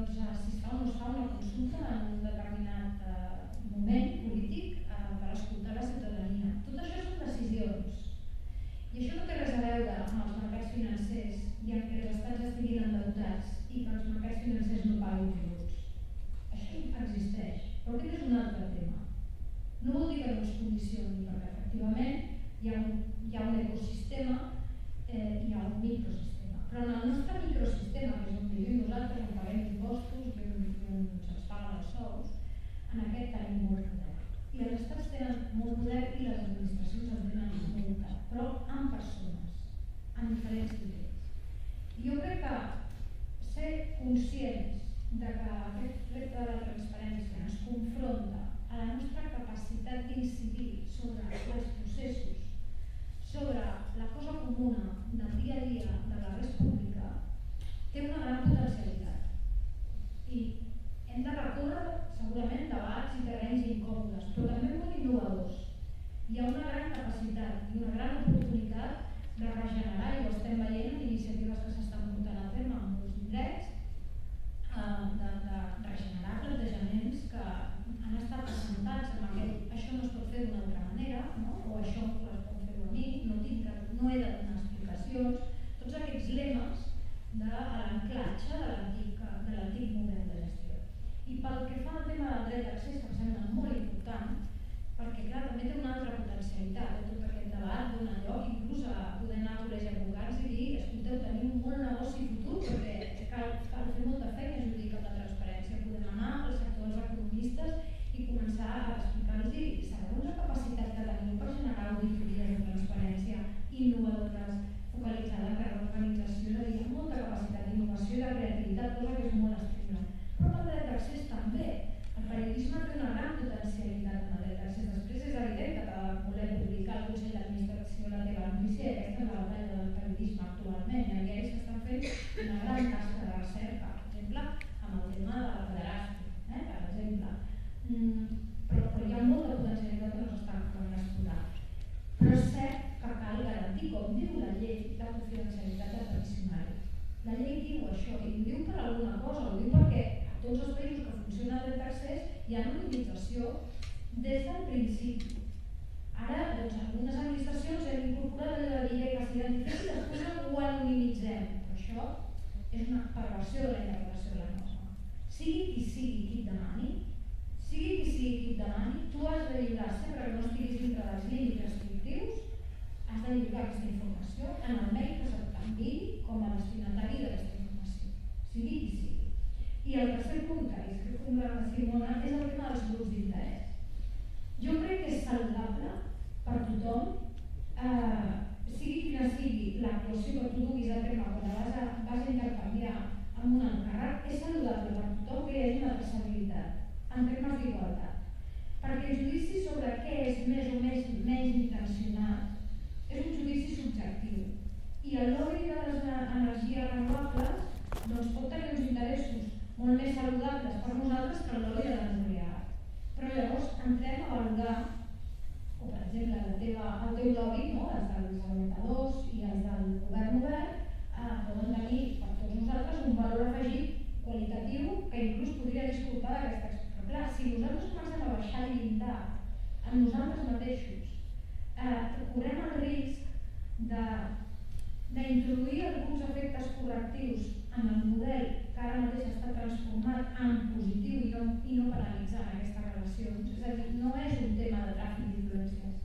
si es fa o no es fa una consulta en un determinat moment polític per escoltar la ciutadania. Tot això són decisions. I això no té res a veure amb els mercats financers i amb que els estats estiguin endeutats i que els mercats financers no paguin tributs. Això existeix, però aquest és un altre tema. No vol dir que no es condicioni, perquè efectivament hi ha un ecosistema i hi ha un microsistema. Però en el nostre microsistema, que és on vivim nosaltres, on paguem impostos i on se'ns paguen els sous, en aquest tenim molt poder. I els estats tenen molt poder i les administracions en tenen molta, però amb persones, en diferents nivells. I jo crec que ser conscients de que aquest repte de la transparència ens confronta a la nostra capacitat d'incidir sobre els processos, sobre la cosa comuna del dia a dia de la res pública, té una gran potencialitat. I hem de recórrer segurament debats i terrenys incòmodes, però també molt innovadors. Hi ha una gran capacitat i una gran oportunitat de regenerar, i ho estem veient en iniciatives que s'estan portant a terme en molts indrets, de regenerar plantejaments que han estat presentats amb aquest això no es pot fer d'una altra manera, no? O això em correspon fer-ho a mi, no he de donar explicacions, tots aquests lemes de l'anclatge de l'antic model de gestió. I pel que fa al tema del dret d'accés, que em sembla molt important, perquè clar, també té una altra potencialitat, tot aquest debat dona lloc inclús a poder anar al col·legi d'advocats i dir, escolteu, tenim un bon negoci futur perquè cal fer molta feina jurídica amb la transparència, podem anar al sector dels economistes i començar a explicar-los, sabeu la capacitat que teniu per generar auditories de transparència innovadores, focalitzades en l'organització, és a dir, hi ha molta capacitat d'innovació i de creativitat, cosa que és molt estimulant. Però el dret d'accés també. El periodisme té una gran potencialitat en el dret d'accés. Després és evident que voler publicar el Consell d'Administració la teva notícia, i aquesta és la batalla del periodisme actualment. Hi ha diaris que estan fent una gran tasca de recerca, per exemple, amb el tema de la pederàstia, per exemple. Però hi ha molta potencialitat que no s'està explorant. Però és cert que cal garantir, com diu la llei, la confidencialitat del peticionari. La llei diu això, i ho diu per alguna cosa, ho diu perquè a tots els països que funciona el dret d'accés hi ha anonimització des del principi. Ara, doncs, algunes administracions hem incorporat la llei que s'identifica i després ho anonimitzem. Però això és una perversió de la interpretació de la norma. Sigui qui sigui qui et demani, tu has de lliurar, sempre que no estiguis dintre dels límits restrictius, has de lliurar aquesta informació en el mail que se't enviï com a destinatari d'aquesta informació, sigui qui sigui. I el tercer punt, que discrepo amb la Simona, és el tema dels grups d'interès. Jo crec que és saludable per tothom, sigui quina sigui l'actuació que tu duguis a terme quan vas a intercanviar amb un encàrrec, és saludable per tothom que hi hagi una traçabilitat en termes d'igualtat. Perquè el judici sobre què és més o menys intencionat és un judici subjectiu. I el lobby de les energies renovables pot tenir uns interessos molt més saludables per nosaltres que el lobby de la nuclear. Però llavors entrem a valorar, o per exemple el teu lobby, els dels alimentados i els del govern obert poden tenir per tots nosaltres un valor afegit qualitatiu que inclús podria disculpar d'aquesta. Però clar, si nosaltres comencem a baixar el llindar amb nosaltres mateixos, correm el risc d'introduir alguns efectes correctius en el model que ara mateix està transformat en positiu i no penalitzant aquestes relacions. És a dir, no és un tema de tràfic d'influències,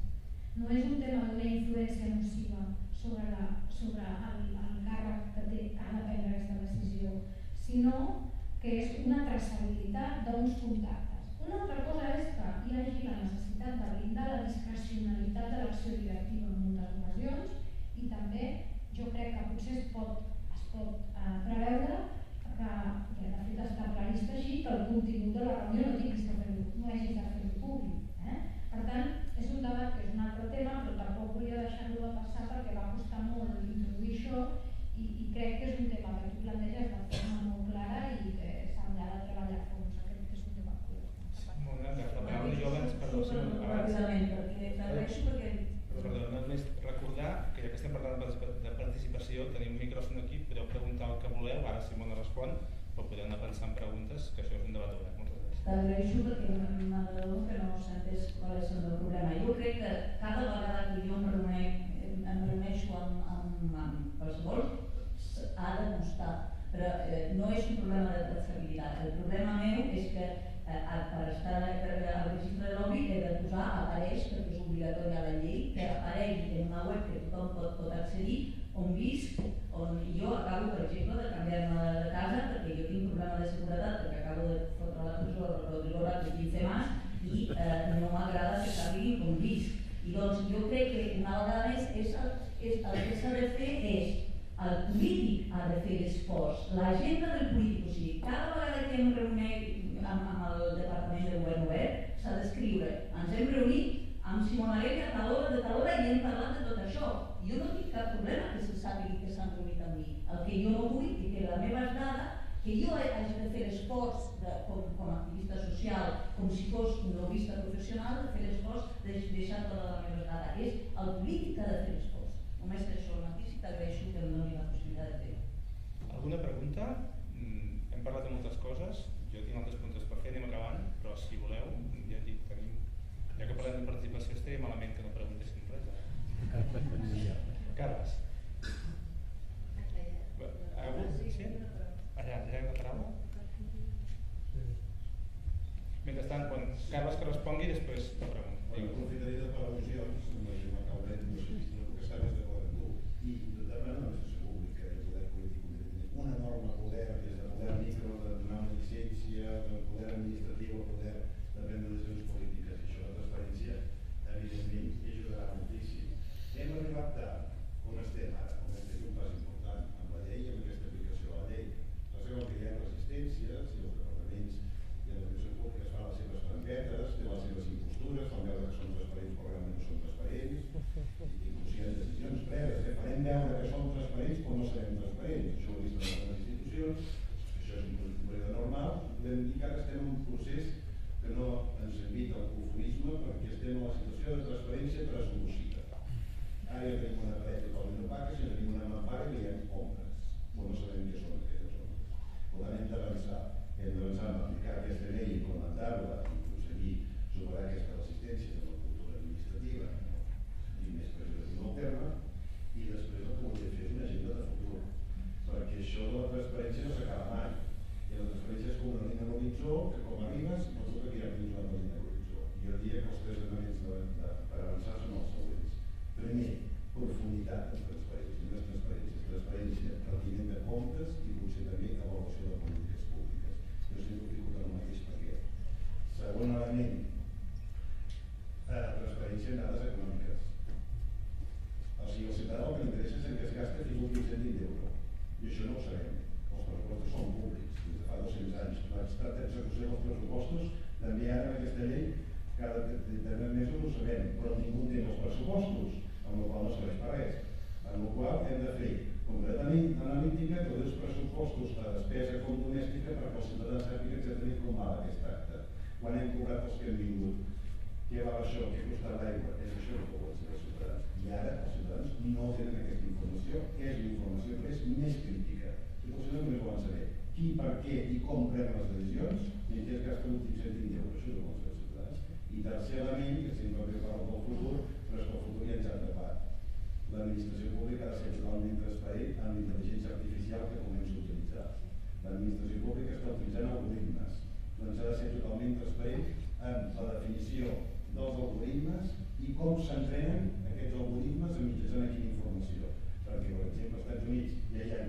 no és un tema d'una influència nociva sobre el càrrec que ha de prendre aquesta decisió, sinó que és una traçabilitat d'uns contactes. Una altra cosa és que hi hagi la necessitat de blindar la discrecionalitat de l'acció directiva en moltes ocasions i també jo crec que potser es pot preveure que de fet està previst així que el contingut de la reunió no hagis de fer-ho públic. Per tant, és un debat que és un altre tema, però tampoc volia deixar-lo de passar perquè va costar molt introduir això i crec que és un tema que tu planteges de forma molt clara i que s'haurà de treballar a fons. Crec que és un tema curt. Molt bé, la paraula jo abans, perdó, ràpidament, perquè t'agraeixo perquè... Perdó, només recordar que ja que estem parlant de participació, tenim un micròfon aquí, podeu preguntar el que voleu, ara Simona respon, però podeu anar pensant preguntes, que això és un debat obert. Moltes gràcies. T'agraeixo perquè m'agrada que no s'entès qual és el meu problema. Jo crec que cada vegada que jo em reuneixo amb qualsevol ha de costar, però no és un problema de traçabilitat. El problema meu és que per estar al registre de l'obri he de posar apareix, perquè és obligatori a la llei, que aparegui en una web que tothom pot accedir, on visc, on jo acabo, per exemple, de canviar-me de casa perquè jo tinc un problema de seguretat, perquè acabo de fotre a la presó Rodrigo Rato i 15 más i no m'agrada que sàpiguin on visc. I doncs jo crec que una vegada més el que s'ha de fer és el polític ha de fer l'esforç, l'agenda del polític, o sigui, cada vegada que hem reunit amb el Departament de Govern Obert s'ha d'escriure, ens hem reunit amb Simona Levi a tal hora i hem parlat de tot això. Jo no tinc cap problema que se sàpigui que s'han reunit amb mi. El que jo no vull i que la meva dada, que jo hagi de fer l'esforç com a activista social, com si fos un lobbista professional, de fer l'esforç de deixar tota la meva dada. És el polític que ha de fer l'esforç. Només per això mateix t'agraeixo que em doni la possibilitat de fer-ho. Alguna pregunta? Hem parlat de moltes coses, jo tinc altres preguntes per fer, anem acabant, però si voleu, ja que parlem de participació estaria malament que no preguntessin res. Carles. Sí? Allà hi ha una paraula? Mentrestant, quan Carles que respongui, després la pregunta. Aprofitaria de per al·lusions, m'imagino que haurem de substituir el que està més d'acord amb tu. I demanar una administració pública i el poder polític, un enorme poder, des de poder micro, de donar una llicència, de poder administratiu, poder de prendre decisions polítiques. I això, la transparència, evidentment, hi ajudarà moltíssim. Hem arribat tard on estem ara, on hem fet un pas important amb la llei i amb aquesta aplicació de la llei. Sabeu que hi ha resistències i els departaments i l'administració pública fan les seves trampetes, té les seves impostures, fan veure que són transparents però realment no són transparents, inclús hi ha decisions preves, farem veure que som transparents però no serem transparents. Això ho he vist en les institucions, això és un període normal, podem dir que ara estem en un procés que no ens invita al cofoisme perquè estem en la situació de transparència translúcida. Ara ja tenim una paret totalment opaca, si tenim una mampara i veiem ombres, però no sabem què són aquestes ombres. Per tant, hem d'avançar en aplicar aquesta llei, implementar-la i aconseguir superar aquesta resistència de la cultura administrativa i més pejoratiu al terme, i després el que volia fer és una agenda de futur, perquè això de la transparència no s'acaba mai. I la transparència és com una línia d'horitzó que com arribes resulta que ja tens una línia d'horitzó. Jo diria que els tres elements per avançar són els següents. Primer, profunditat en transparència. No és transparència, és transparència, retiment de comptes i potser també avaluació de polítiques públiques. Jo sempre he tingut el mateix paquet. Segon element, transparència en dades econòmiques. O sigui, el ciutadà el que li interessa és en què es gasta fins un 15.000 d'euros. I això no ho sabem. Els pressupostos són públics, des de fa 200 anys. L'estat d'execució dels pressupostos també ara en aquesta llei cada determinats mesos ho sabem, però ningú té els pressupostos, amb la qual no serveix per res. Amb la qual hem de fer completament analítica tots els pressupostos a despesa com domèstica perquè el ciutadà sàpiga exactament com va aquest acte. Quan hem cobrat els que han vingut, què val això, què costa l'aigua, és això el que volen saber els ciutadans. I ara els ciutadans no tenen aquesta informació, que és la informació que és més crítica. Els ciutadans només volen saber qui, per què i com prenen les decisions i en què es gasta l'últim cèntim d'euro. Això és el que volen saber els ciutadans. I tercer element, que sempre ve parlat del futur, però és que el futur ja ens ha tapat. L'administració pública ha de ser totalment transparent amb l'intel·ligència artificial que comença a utilitzar. L'administració pública està utilitzant algoritmes. Doncs ha de ser totalment transparent amb la definició dels algoritmes i com s'entrenen aquests algoritmes mitjançant quina informació. Perquè, per exemple, als Estats Units ja hi ha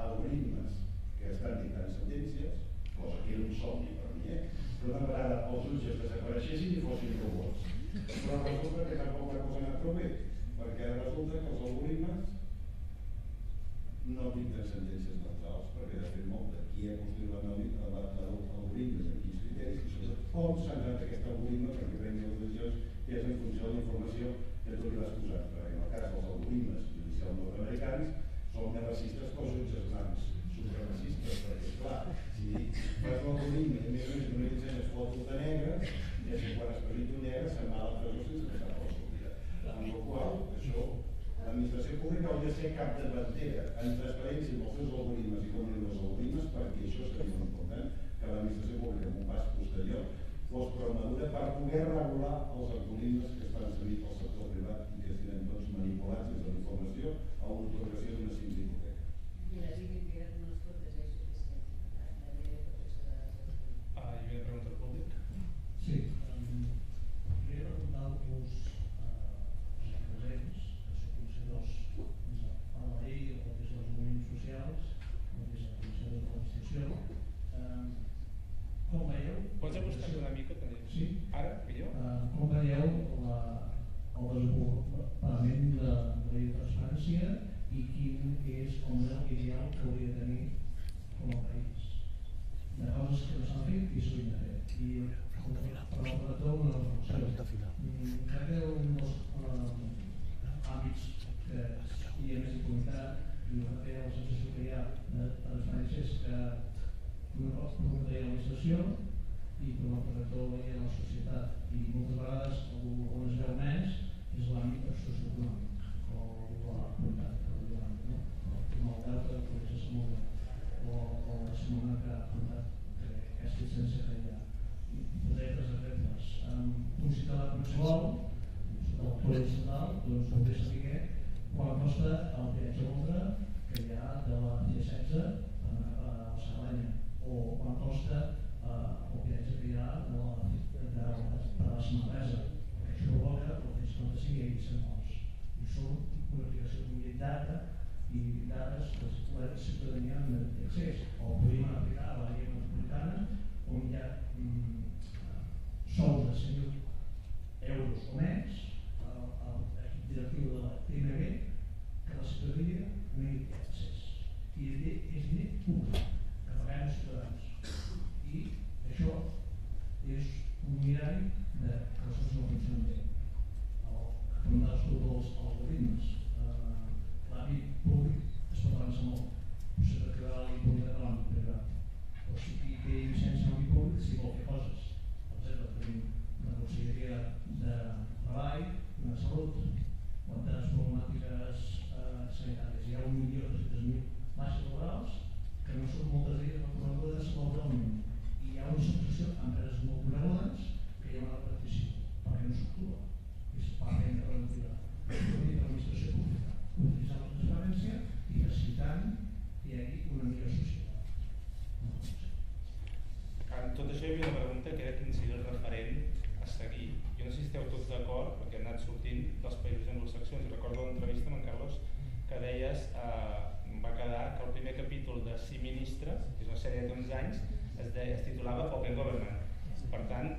algoritmes que estan dictant sentències, cosa que era un somni per mi, però una vegada els jutges desapareixessin i fossin robots. Però resulta que tampoc la cosa ha anat prou bé, perquè resulta que els algoritmes no dicten sentències neutrals, perquè de fet molt de qui ha construït l'algoritme i amb quins criteris, i sobretot com s'ha entrat aquest algoritme perquè prengui les decisions que és en funció de la informació que tu li vas posar. Perquè en el cas dels algoritmes judicials nord-americans són més racistes que els jutges blancs supremacistes, perquè clar, si fas l'algoritme i a més no li ensenyes fotos de negres, ja sé quan es presenta un negre se'n va a la presó sense que cap sortida. Amb la qual això l'administració pública hauria de ser capdavantera en transparència amb els seus algoritmes i com els algoritmes, perquè això seria molt important que l'administració pública en un pas posterior fos prou madura per poder regular els algoritmes que es fan servir pel sector privat i que es tenen tots manipulats des de la informació a una otorgació d'una simple hipoteca. I la GDPR no es protegeix suficient. La llei de protecció de dades. Hi havia una pregunta al públic? Sí, volia recordar-vos els presents, que són coneixedors a la llei o des dels moviments socials o des de coneixedors de l'administració. Com veieu? Pots acostar-te una mica? Sí. Ara? Millor? Com veieu el desenvolupament de la llei de transparència i quin és el model ideal que hauria de tenir com a país? De coses que no s'han fet i s'haurien de fer. I per l'operator una reflexió. Crec que un dels àmbits que hi ha més impunitat i la sensació que hi ha de transparència és que una cosa hi ha l'administració i per l'operator hi ha la societat i moltes vegades on es veu més és l'àmbit socioeconòmic o la qualitat com el deute de projectes o la simona que ha apuntat aquesta llicència que hi ha i poder exemples un ciutadà qualsevol del Codi Estatal doncs podria saber quan costa el peatge d'ombra que hi ha de la C16 a Cerdanya o quan costa el peatge que hi ha per a la Samarresa, perquè això provoca que el 55 hi hagi 100 morts. I són una aplicació de data i dades que la ciutadania no té accés. O podríem aplicar a la llei metropolitana on hi ha sous de 100.000 euros o més al directiu de la TMB que la ciutadania no hi té accés. I és diner públic que paguem els ciutadans. I això és un mirall de que les coses no funcionen bé. Com dels tots els algoritmes. L'àmbit públic es pot avançar molt. Potser per crear l'impunitat de l'àmbit privat. O si qui té llicència en l'àmbit públic si vol fer coses. Per exemple, tenim una conselleria de treball, una salut, quantes problemàtiques sanitàries. Hi ha 1.200.000 baixes laborals que no són moltes d'elles reconegudes laboralment. I hi ha una successió d'empreses molt conegudes que hi ha una repetició, perquè no s'actua. I es parla de preventiva. L'administració pública, utilitzant la transparència i facilitant que hi hagi una millor societat. En tot això hi havia una pregunta que era quin seria el referent a seguir. Jo no sé si esteu tots d'acord, perquè han anat sortint dels països anglosaxons. Recordo l'entrevista amb en Carlos que deies, va quedar que el primer capítol de 5 ministres, que és una sèrie d'11 anys, es titulava Open Government. Per tant,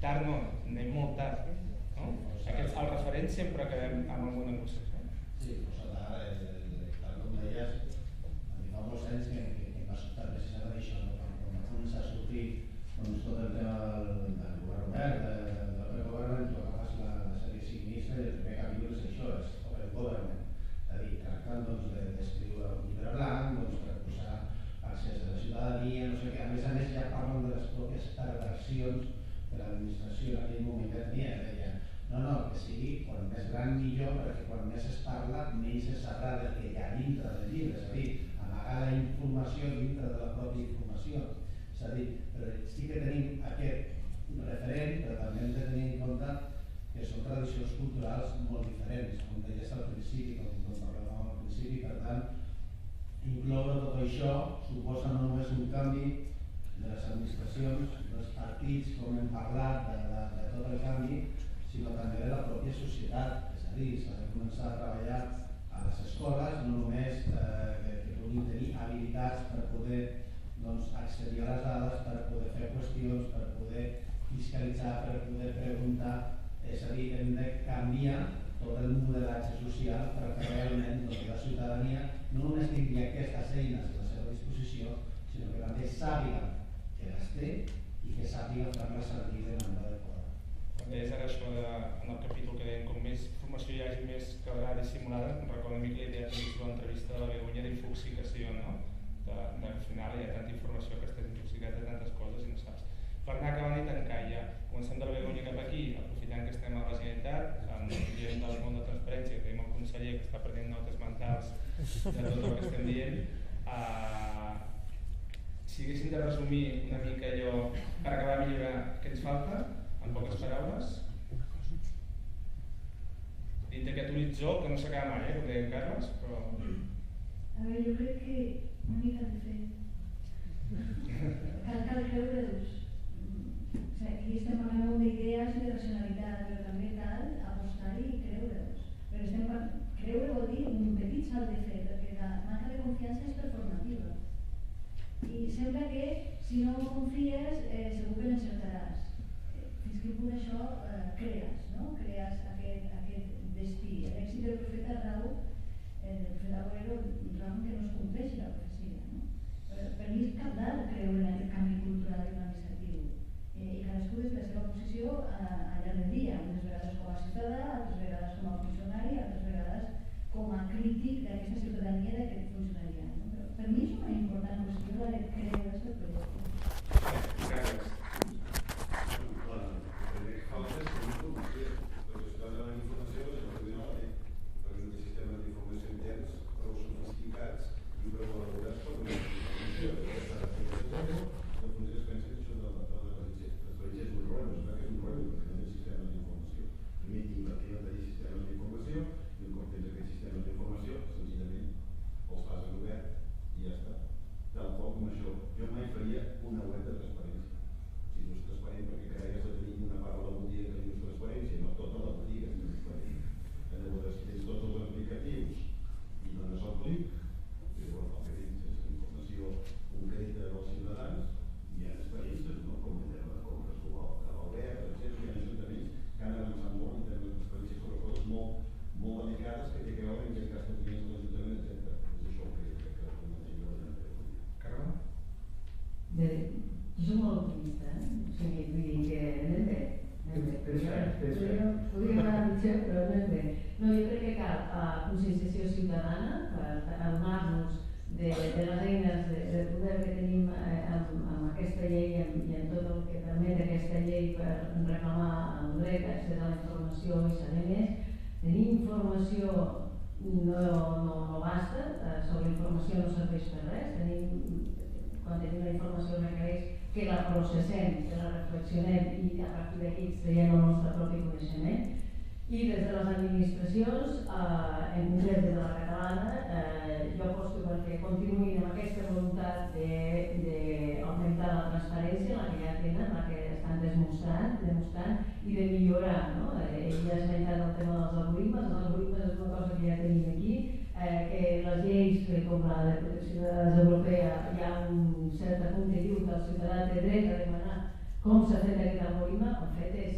tard no, anem molt tard. No? El referent sempre quedem amb el món anglosaxó. Sí, tal com deies, a mi fa molts anys que va sortir precisament això, quan va començar a sortir tot el tema del govern obert, del govern, tu agafes la sèrie 5 ministres i el primer capítol és això, és Open Government. És a dir, tractant d'escriure un llibre blanc, per posar accés a la ciutadania, no sé què. A més ja parlen de les pròpies perversions que l'administració en aquell moment ja tenia, deia que sigui quan més gran millor, perquè quan més es parla menys es sabrà del que hi ha dintre del llibre, és a dir, amagar la informació dintre de la pròpia informació. És a dir, però sí que tenim aquest referent, però també hem de tenir en compte que són tradicions culturals molt diferents, com deies al principi, com parlàvem al principi, per tant, incloure tot això suposa no només un canvi de les administracions, dels partits, com hem parlat, de tot el canvi, sinó també de la pròpia societat. És a dir, s'ha de començar a treballar a les escoles, no només que puguin tenir habilitats per poder accedir a les dades, per poder fer qüestions, per poder fiscalitzar, per poder preguntar. És a dir, hem de canviar tot el modelatge social perquè realment la ciutadania no només tingui aquestes eines a la seva disposició, sinó que també sàpiga que les té i que sàpiga fer-les servir de manera adequada. Quan deies ara això en el capítol que deien com més formació hi hagi més quedarà dissimulada, em recordo una mica la idea que he vist l'entrevista de la Begoña d'infoxicació, no? Al final hi ha tanta informació que estàs intoxicat de tantes coses i no saps. Per anar acabant i tancar ja, comencem de la Begoña cap aquí, aprofitant que estem a la Generalitat, amb el president del món de transparència, que tenim el conseller que està prenent notes mentals de tot el que estem dient. Si haguéssim de resumir una mica allò per acabar de millorar què ens falta, en poques paraules, dins d'aquest horitzó que no s'acaba mai, com deia en Carles, però... A veure, jo crec que una mica de fet. Cal creure-los. Aquí estem parlant molt d'idees i de racionalitat, però també cal apostar-hi i creure-los. Però creure vol dir un petit salt de fe, perquè la manca de confiança és performativa. I sembla que si no confies segur que l'encertaràs. Fins que punt això crees, no? Crees aquest destí. L'èxit del profeta rau, del profeta Agüero, rau que no es compleixi la profecia. No? Per mi és cabdal creure en aquest canvi cultural i organitzatiu. I cadascú des de la seva posició al llarg del dia, unes vegades com a ciutadà, altres vegades com a funcionari, altres vegades com a crític d'aquesta ciutadania, d'aquest funcionariat. No? Però per mi és una important qüestió la de creure el projecte. Gràcies. Bueno, el primer que falta és la informació. Perquè si estàs donant informació, és el que no va perquè no té sistemes d'informació interns prou sofisticats i prou elaborats per donar informació. La funció es pensa que això de la transparència és un problema, és que és un problema perquè no té sistemes d'informació. Primer d'invertir en tenir sistemes d'informació i un cop tens aquests sistemes d'informació, senzillament els fas en obert i ja està. Tal qual com això. Jo mai faria una web de transparència. Si no és transparent perquè cregues de tenir una part de la botiga que dius transparència, no tota la botiga és transparent. Llavors, si tens tots els aplicatius i dones el clic, el que tens és la informació concreta dels ciutadans, hi ha experiències, no? Com el de compres a l'Albert, etc. Hi ha ajuntaments que han avançat molt en termes d'experiència sobre coses molt delicades que té que veure amb aquest cas que tenies a l'Ajuntament, etc. És això que m'imagino la gent. Carme? Bé, jo soc molt optimista, o sigui, vull dir que anem bé. Podríem anar pitjor, però anem bé. No, jo crec que cal conscienciació ciutadana per adonar-nos de les eines de poder que tenim amb aquesta llei i en tot el que permet aquesta llei per reclamar el dret a accedir a la informació i saber més. Tenir informació no basta, sobre la informació no serveix per res. Quan tenim la informació requereix que la processem, que la reflexionem i a partir d'aquí extraiem el nostre propi coneixement. I des de les administracions, en concret des de la catalana, jo aposto perquè continuïn amb aquesta voluntat d'augmentar la transparència, la que ja tenen, la que estan demostrant i de millorar. No? Ell ha esmentat el tema dels algoritmes. Els algoritmes és una cosa que ja tenim aquí, que les lleis com la de protecció de dades europea hi ha un cert punt que diu que el ciutadà té dret a demanar com s'ha fet aquest algoritme. El fet és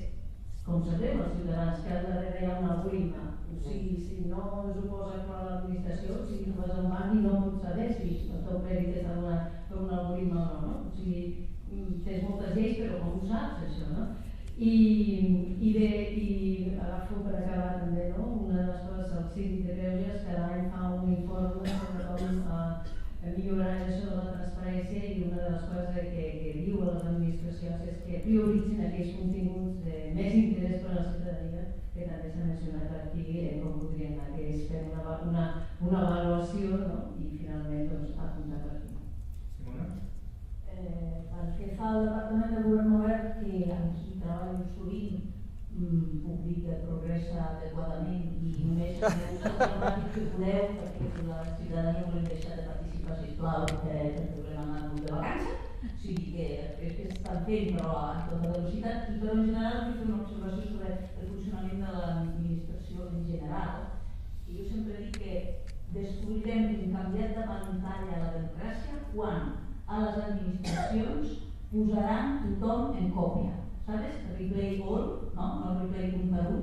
com sabem els ciutadans que al darrere hi ha un algoritme. O sigui, si no ens ho posa clar l'administració, o sigui, tu vas a un banc i no pots saber si el teu crèdit està donat per un algoritme o no. O sigui, tens moltes lleis, però com ho saps, això, no? I agafo per acabar també, no? Una de les coses, el Síndic de Greuges cada any fa un informe sobre com millorar això de la transparència comparèixer i una de les coses que diu a les administracions és que prioritzin aquells continguts de més interès per a la ciutadania, que també s'ha mencionat aquí, com podrien anar, que és fer una avaluació, no? I finalment apuntar per aquí. Simona? Pel que fa al Departament de Govern Obert, que ens hi treballo sovint, puc dir que progressa adequadament i només aneu tot el ràpid que podeu perquè la ciutadania volem deixar de participar, sisplau, perquè volem anar-nos de vacances. O sigui que estan fent, però a tota velocitat. I però en general vull fer una observació sobre el funcionament de l'administració en general. I jo sempre dic que descobrirem que hem canviat de pantalla a la democràcia quan a les administracions posaran tothom en còpia. ¿Sabes? Replay all, no? No replay punt per un.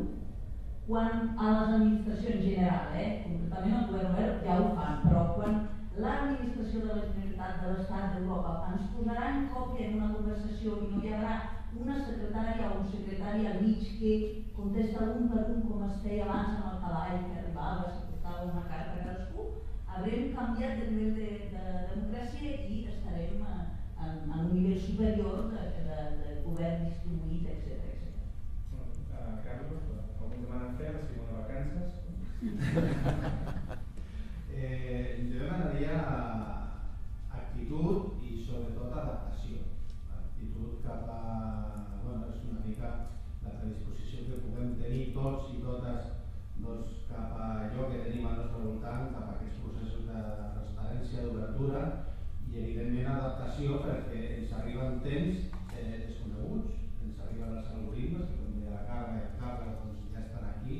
Quan a les administracions en general, concretament el govern obert ja ho fan, però quan l'administració de la Generalitat, de l'Estat, d'Europa ens posarà en còpia en una conversació i no hi haurà una secretària o un secretari al mig que contesta un per un com es feia abans amb el cavall que arribava, es portava una carta a cadascú, haurem canviat de nivell de democràcia i estarem en un nivell superior de govern distribuït, etc. Carlos, algun demana fer, la segona vacances? Jo demanaria actitud i sobretot adaptació. Actitud cap a, és una mica la predisposició que puguem tenir tots i totes cap a allò que tenim al nostre voltant, cap a aquests processos de transparència, d'obertura i evidentment adaptació perquè ens arriben temps desconeguts, ens arriben els algoritmes que com deia la Carla i el Carles ja estan aquí,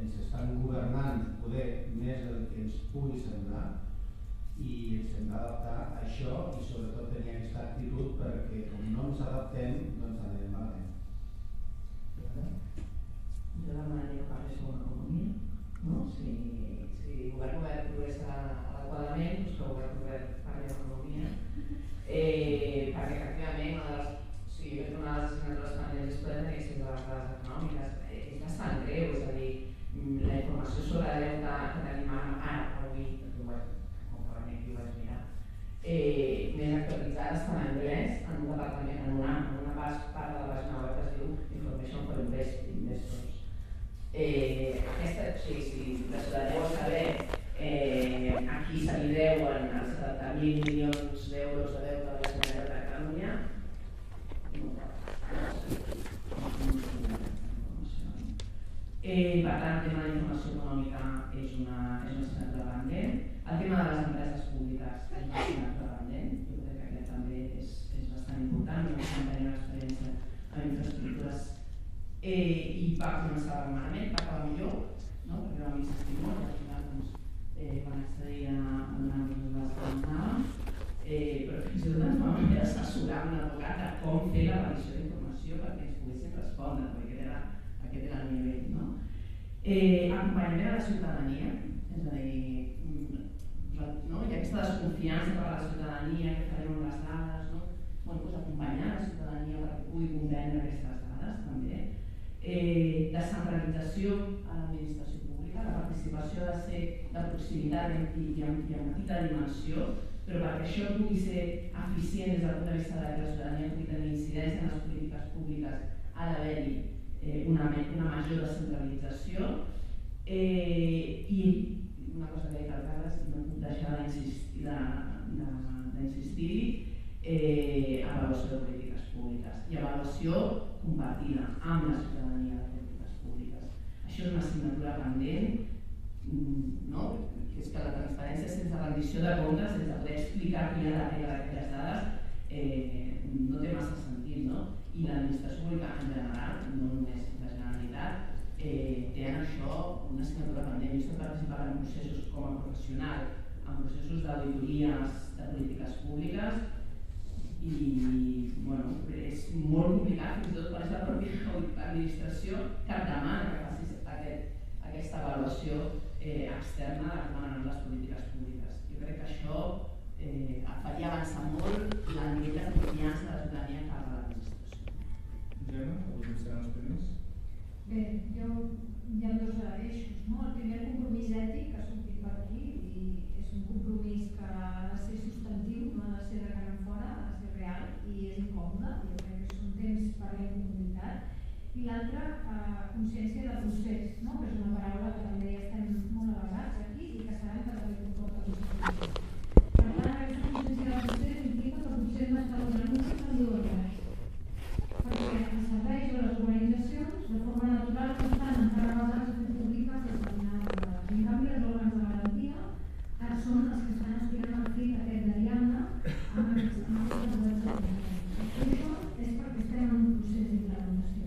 ens estan governant poder més del que ens pugui semblar i ens hem d'adaptar a això i sobretot tenir aquesta actitud perquè com no ens adaptem doncs anirem malament. Jo demanaria que parli sobre l'economia, no? Si el govern obert progressa adequadament, doncs que el govern obert parli d'economia, perquè efectivament una de les assignatures pendents és poder tenir accés a les dades econòmiques. És bastant greu, és a dir, la informació sobre deute que tenim ara, avui, conforme aquí ho vaig mirar, més actualitzada està en anglès, en un departament, en una part de la pàgina web que es diu Information for Investors. Aquesta, si la ciutadania vol saber a qui se li deuen els 70.000 milions d'euros de deute de la Generalitat de Catalunya, per tant, el tema d'informació econòmica és una assignatura pendent. El tema de les empreses públiques és una assignatura pendent. Jo crec que aquest també és bastant important. Nosaltres vam tenir una experiència amb infraestructures i va començar malament, va acabar millor, perquè vam insistir molt i al final van accedir a donar les que anàvem, però fins i tot ens vam haver d'assessorar amb un advocat de com fer la revisió d'informació perquè ens poguessin respondre, perquè aquest era el nivell. Acompanyament a la ciutadania, és a dir, hi ha aquesta desconfiança per a la ciutadania, que farem amb les dades, acompanyar la ciutadania perquè pugui comprendre aquestes dades també. Descentralització a l'administració pública, la participació ha de ser de proximitat i amb petita dimensió, però perquè això pugui ser eficient des del punt de vista de que la ciutadania pugui tenir incidència en les polítiques públiques ha d'haver-hi una major descentralització i una cosa que ha dit el Carles i no puc deixar d'insistir-hi, avaluació de polítiques públiques i avaluació compartida amb la ciutadania de polítiques públiques. Això és una assignatura pendent, que és que la transparència sense rendició de comptes, sense poder explicar quina és la regla d'aquelles dades, no té massa sentit, i l'administració pública en general, no només la Generalitat, té en això una assignatura pendent. Jo estic participant en processos com a professional, en processos d'auditories de polítiques públiques i és molt complicat, fins i tot quan és la pròpia administració que et demana que facis aquesta avaluació externa de com anaran les polítiques públiques. Jo crec que això faria avançar molt el nivell de confiança de la ciutadania cap a l'administració. Gemma, alguns seran els primers? Bé, hi ha dos eixos. El primer, el compromís ètic, que ha sortit per aquí, i és un compromís que ha de ser substantiu, no ha de ser de caràcter còmode, jo crec que són temps per la incomoditat, i l'altra, consciència de procés, no? Que és una paraula que també estem molt avasats aquí i que sabem que també comporta procés. Per tant, aquesta consciència de procés implica que potser no està donant un servei de res, perquè els serveis o les organitzacions, de forma natural, no estan encara basats en fer públiques determinades dades. En canvi, els òrgans de garantia són els que estan estirant el fil aquest d'Ariadna amb aquestes dades. I això és perquè estem en un procés d'implementació.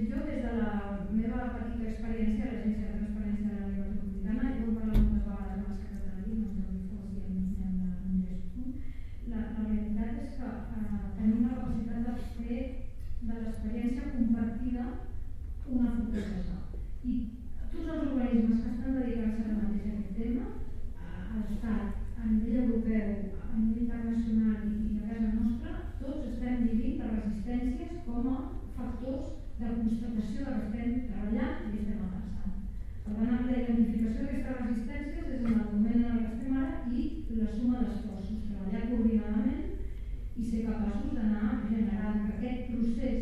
Jo, des de la meva petita experiència a l'Agència de Transparència de l'Àrea Metropolitana, jo he parlat moltes vegades amb el secretari, amb el Jordi Fos i amb l'Andrés. La realitat és que tenim la capacitat de fer de l'experiència compartida una fortalesa. I tots els organismes que estan dedicats ara mateix a aquest tema, a l'Estat, a nivell europeu, a nivell internacional i a casa nostra, tots estem vivint les resistències com a factors de constatació que estem treballant i estem avançant. Per tant, la identificació d'aquestes resistències és en el moment en què estem ara i la suma d'esforços, treballar coordinadament i ser capaços d'anar generant que aquest procés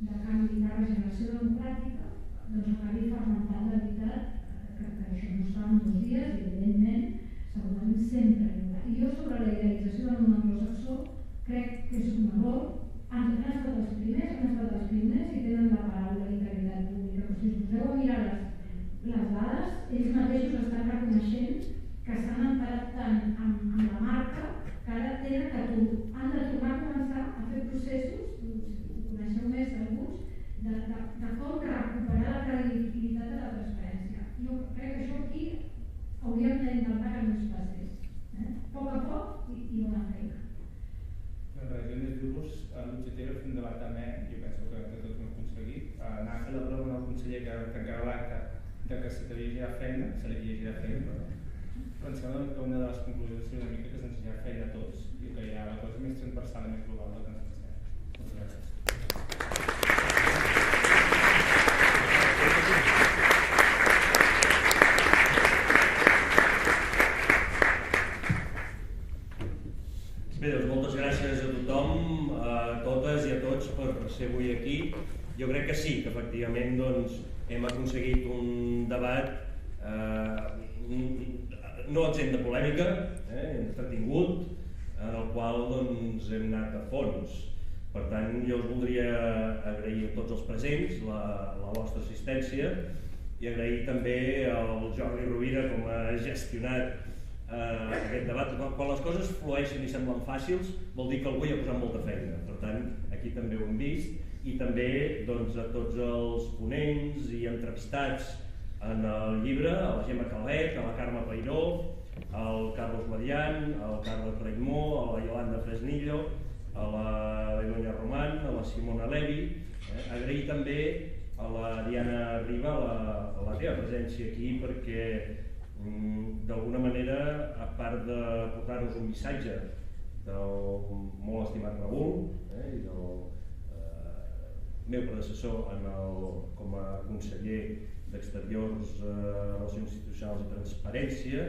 de canvi de regeneració democràtica acabi fermentant la veritat, que això no es fa en 2 dies i evidentment segurament sempre hi haurà. I jo sobre la idealització del món anglosaxó crec que és un error. Han estat els primers i tenen la paraula d'integritat pública. Però si us poseu a mirar les dades, ells mateixos estan reconeixent que s'han emparat tant amb la marca que ara han de tornar a començar a fer processos, ho coneixeu més d'alguns, de com recuperar la credibilitat de la transparència. Jo crec que això aquí hauríem d'intentar que no es passés. A poc i bona feina. Jo només dir-vos, l'objectiu era fer un debat amè, jo penso que tots ho hem aconseguit, anar a fer la prova al conseller que encara l'acte que se li llegirà feina, però em sembla que una de les conclusions és una mica que se'ns llegirà feina a tots i que hi ha la cosa més transversal i més global del que ens pensem. Moltes gràcies. Bé, doncs moltes gràcies a tothom, a totes i a tots per ser avui aquí. Jo crec que sí, que efectivament doncs, hem aconseguit un debat no exempt de polèmica, entretingut, en el qual doncs, hem anat a fons. Per tant, jo us voldria agrair a tots els presents la vostra assistència i agrair també al Jordi Rovira com ha gestionat aquest debat. Quan les coses flueixen i semblen fàcils, vol dir que algú hi ha posat molta feina. Per tant, aquí també ho hem vist. I també doncs, a tots els ponents i entrevistats en el llibre, a la Gemma Calvet, a la Carme Peiró, al Carlos Guadian, al Carlos Raimó, a la Yolanda Fresnillo, a la Begoña Román, a la Simona Levi. Agrair també a la Diana Riba la teva presència aquí perquè d'alguna manera, a part de portar-nos un missatge del molt estimat Raül i del meu predecessor com a conseller d'Exteriors, Relacions Institucionals i Transparència,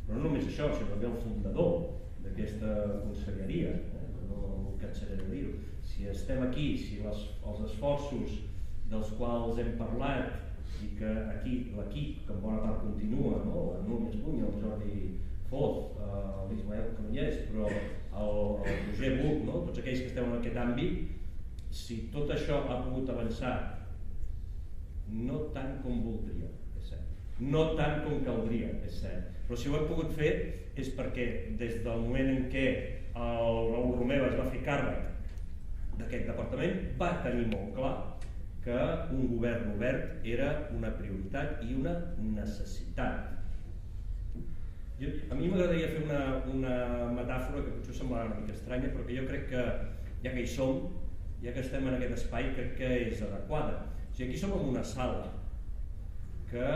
però no només això, sinó també el fundador d'aquesta conselleria, no em cansaré de dir-ho. Si estem aquí, si els esforços dels quals hem parlat i que aquí l'equip, que en bona part continua, la Núria Espunya, el Jordi Foz, l'Ismael Crunyès, però el Roger Buch, tots aquells que esteu en aquest àmbit, si tot això ha pogut avançar, no tant com voldria, és cert, no tant com caldria, és cert, però si ho hem pogut fer és perquè des del moment en què el Raül Romeva es va fer càrrec d'aquest departament va tenir molt clar que un govern obert era una prioritat i una necessitat. A mi m'agradaria fer una metàfora que potser semblarà una mica estranya, però que jo crec que ja que hi som, ja que estem en aquest espai, crec que és adequada. O sigui, aquí som en una sala que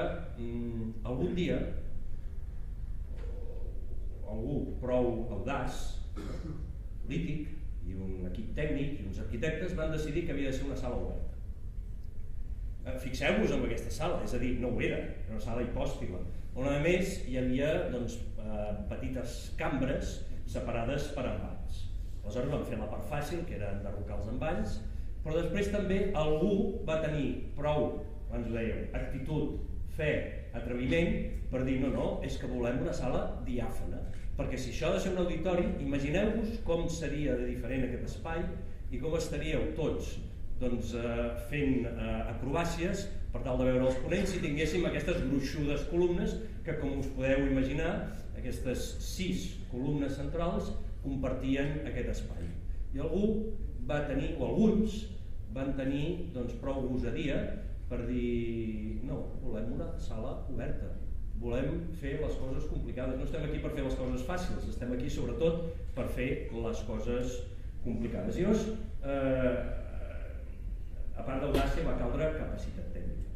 algun dia algú prou audaç, polític i un equip tècnic i uns arquitectes van decidir que havia de ser una sala oberta. Fixeu-vos en aquesta sala, és a dir, no ho era una sala hipòstila, on a més hi havia petites cambres separades per embats. Aleshores vam fer la part fàcil, que era enderrocar els envalls, però després també algú va tenir prou, abans ho dèiem, actitud, fe, atreviment, per dir no, és que volem una sala diàfana, perquè si això ha de ser un auditori, imagineu-vos com seria de diferent aquest espai i com estaríeu tots fent acrobàcies per tal de veure els ponents si tinguéssim aquestes gruixudes columnes que, com us podeu imaginar, aquestes 6 columnes centrals compartien aquest espai. I algú va tenir, o alguns van tenir prou gosadia per dir no, volem una sala oberta, volem fer les coses complicades, no estem aquí per fer les coses fàcils, estem aquí sobretot per fer les coses complicades. I llavors, a part d'audàcia, va caldre capacitat tècnica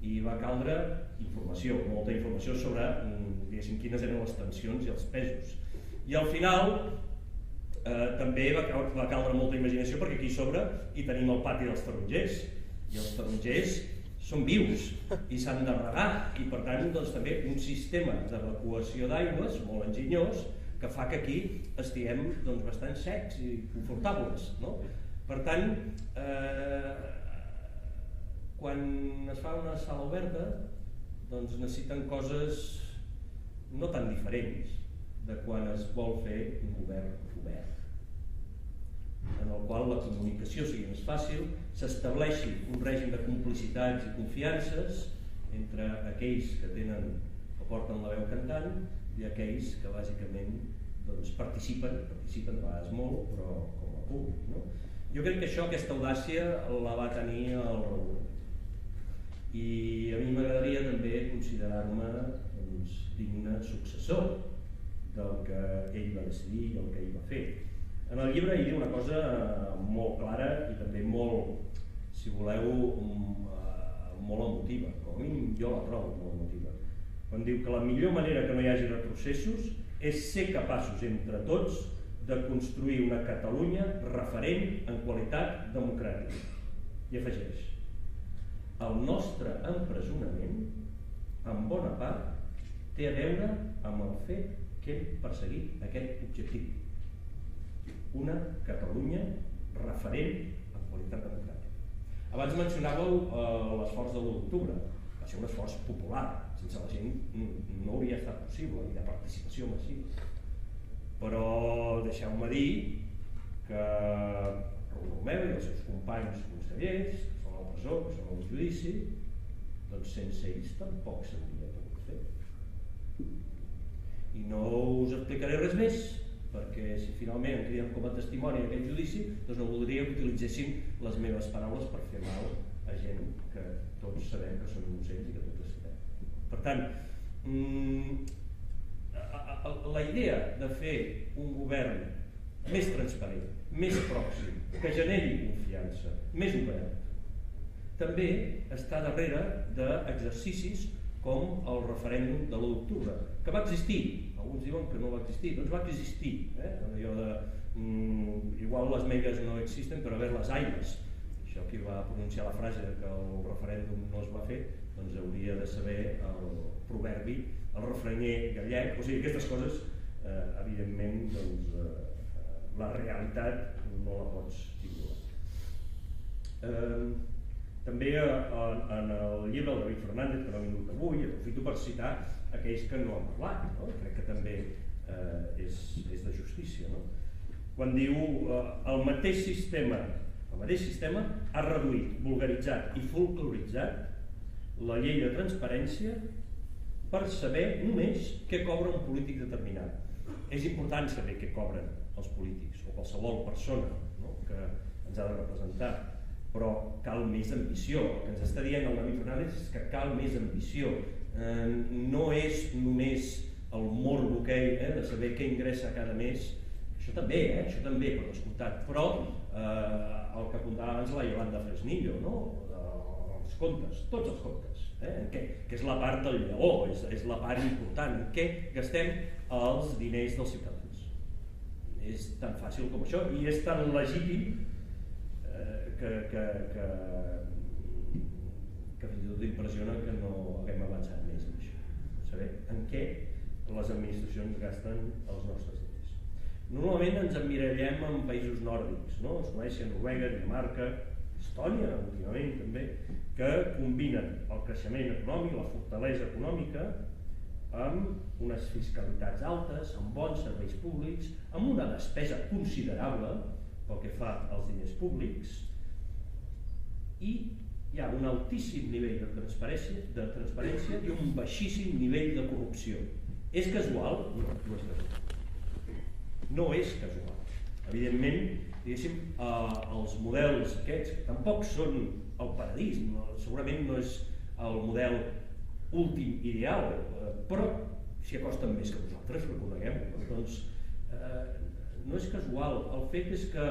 i va caldre informació, molta informació sobre quines eren les tensions i els pesos. I al final també va caldre molta imaginació perquè aquí a sobre hi tenim el pati dels tarongers i els tarongers són vius i s'han de regar i per tant també un sistema d'evacuació d'aigües molt enginyós que fa que aquí estiguem bastant secs i confortables. Per tant, quan es fa una sala oberta necessiten coses no tan diferents de quan es vol fer un govern obert, en el qual la comunicació sigui més fàcil, s'estableixi un règim de complicitats i confiances entre aquells que porten la veu cantant i aquells que bàsicament participen a vegades molt, però com a públic. Jo crec que aquesta audàcia la va tenir el Raül i a mi m'agradaria també considerar-me digne successor del que ell va decidir i el que ell va fer. En el llibre hi diu una cosa molt clara i també molt, si voleu, molt emotiva, com a mínim jo la trobo molt emotiva, quan diu que la millor manera que no hi hagi retrocessos és ser capaços entre tots de construir una Catalunya referent en qualitat democràtica. I afegeix: el nostre empresonament, en bona part, té a veure amb el fet que hem perseguit aquest objectiu. Una Catalunya referent en qualitat democràtica. Abans mencionàveu l'esforç de l'1 d'octubre. Va ser un esforç popular. Sense la gent no hauria estat possible, i de participació massiva. Però deixeu-me dir que Raül Romeva i els seus companys consellers, que són a la presó, que són al judici, sense ells tampoc s'hauria pogut fer. I no us explicaré res més, perquè si finalment em criden com a testimoni en aquest judici, no voldria que utilitzessin les meves paraules per fer mal a gent que tots sabem que són innocents i que tots estem. Per tant, la idea de fer un govern més transparent, més pròxim, que generi confiança, més obert, també està darrere d'exercicis com el referèndum de l'1 d'octubre, que va existir. Alguns diuen que no va existir, doncs va existir. Allò de, igual les megas no existen, però a veure les aires. Això qui va pronunciar la frase que el referèndum no es va fer, doncs hauria de saber el proverbi, el refranyer gallec, o sigui, aquestes coses, evidentment, la realitat no la pots figurar. També en el llibre del David Fernández, que no ha vingut avui, aprofito per citar aquells que no han parlat, crec que també és de justícia. Quan diu el mateix sistema ha reduït, vulgaritzat i folcloritzat la llei de transparència per saber només què cobra un polític determinat. És important saber què cobren els polítics o qualsevol persona que ens ha de representar, però cal més ambició. El que ens està dient el David Fernández és que cal més ambició. No és només el morbo de saber què ingressa cada mes, això també, per descomptat, però el que apuntava abans la Yolanda Fresnillo, els comptes, tots els comptes, que és la part del lleó, és la part important, en què gastem els diners dels ciutadans. És tan fàcil com això i és tan legítim que fins i tot impressiona que no haguem avançat més en això, saber en què les administracions gasten els nostres diners. Normalment ens emmirallem en països nòrdics, no? Suècia, Noruega, Dinamarca, Estònia, últimament també, que combinen el creixement econòmic, la fortalesa econòmica, amb unes fiscalitats altes, amb bons serveis públics, amb una despesa considerable pel que fa als diners públics, i hi ha un altíssim nivell de transparència i un baixíssim nivell de corrupció. És casual? No, no és casual. No és casual. Evidentment, diguéssim, els models aquests, que tampoc són el paradís, segurament no és el model últim ideal, però s'hi acosten més que nosaltres, reconeguem-ho. Doncs no és casual. El fet és que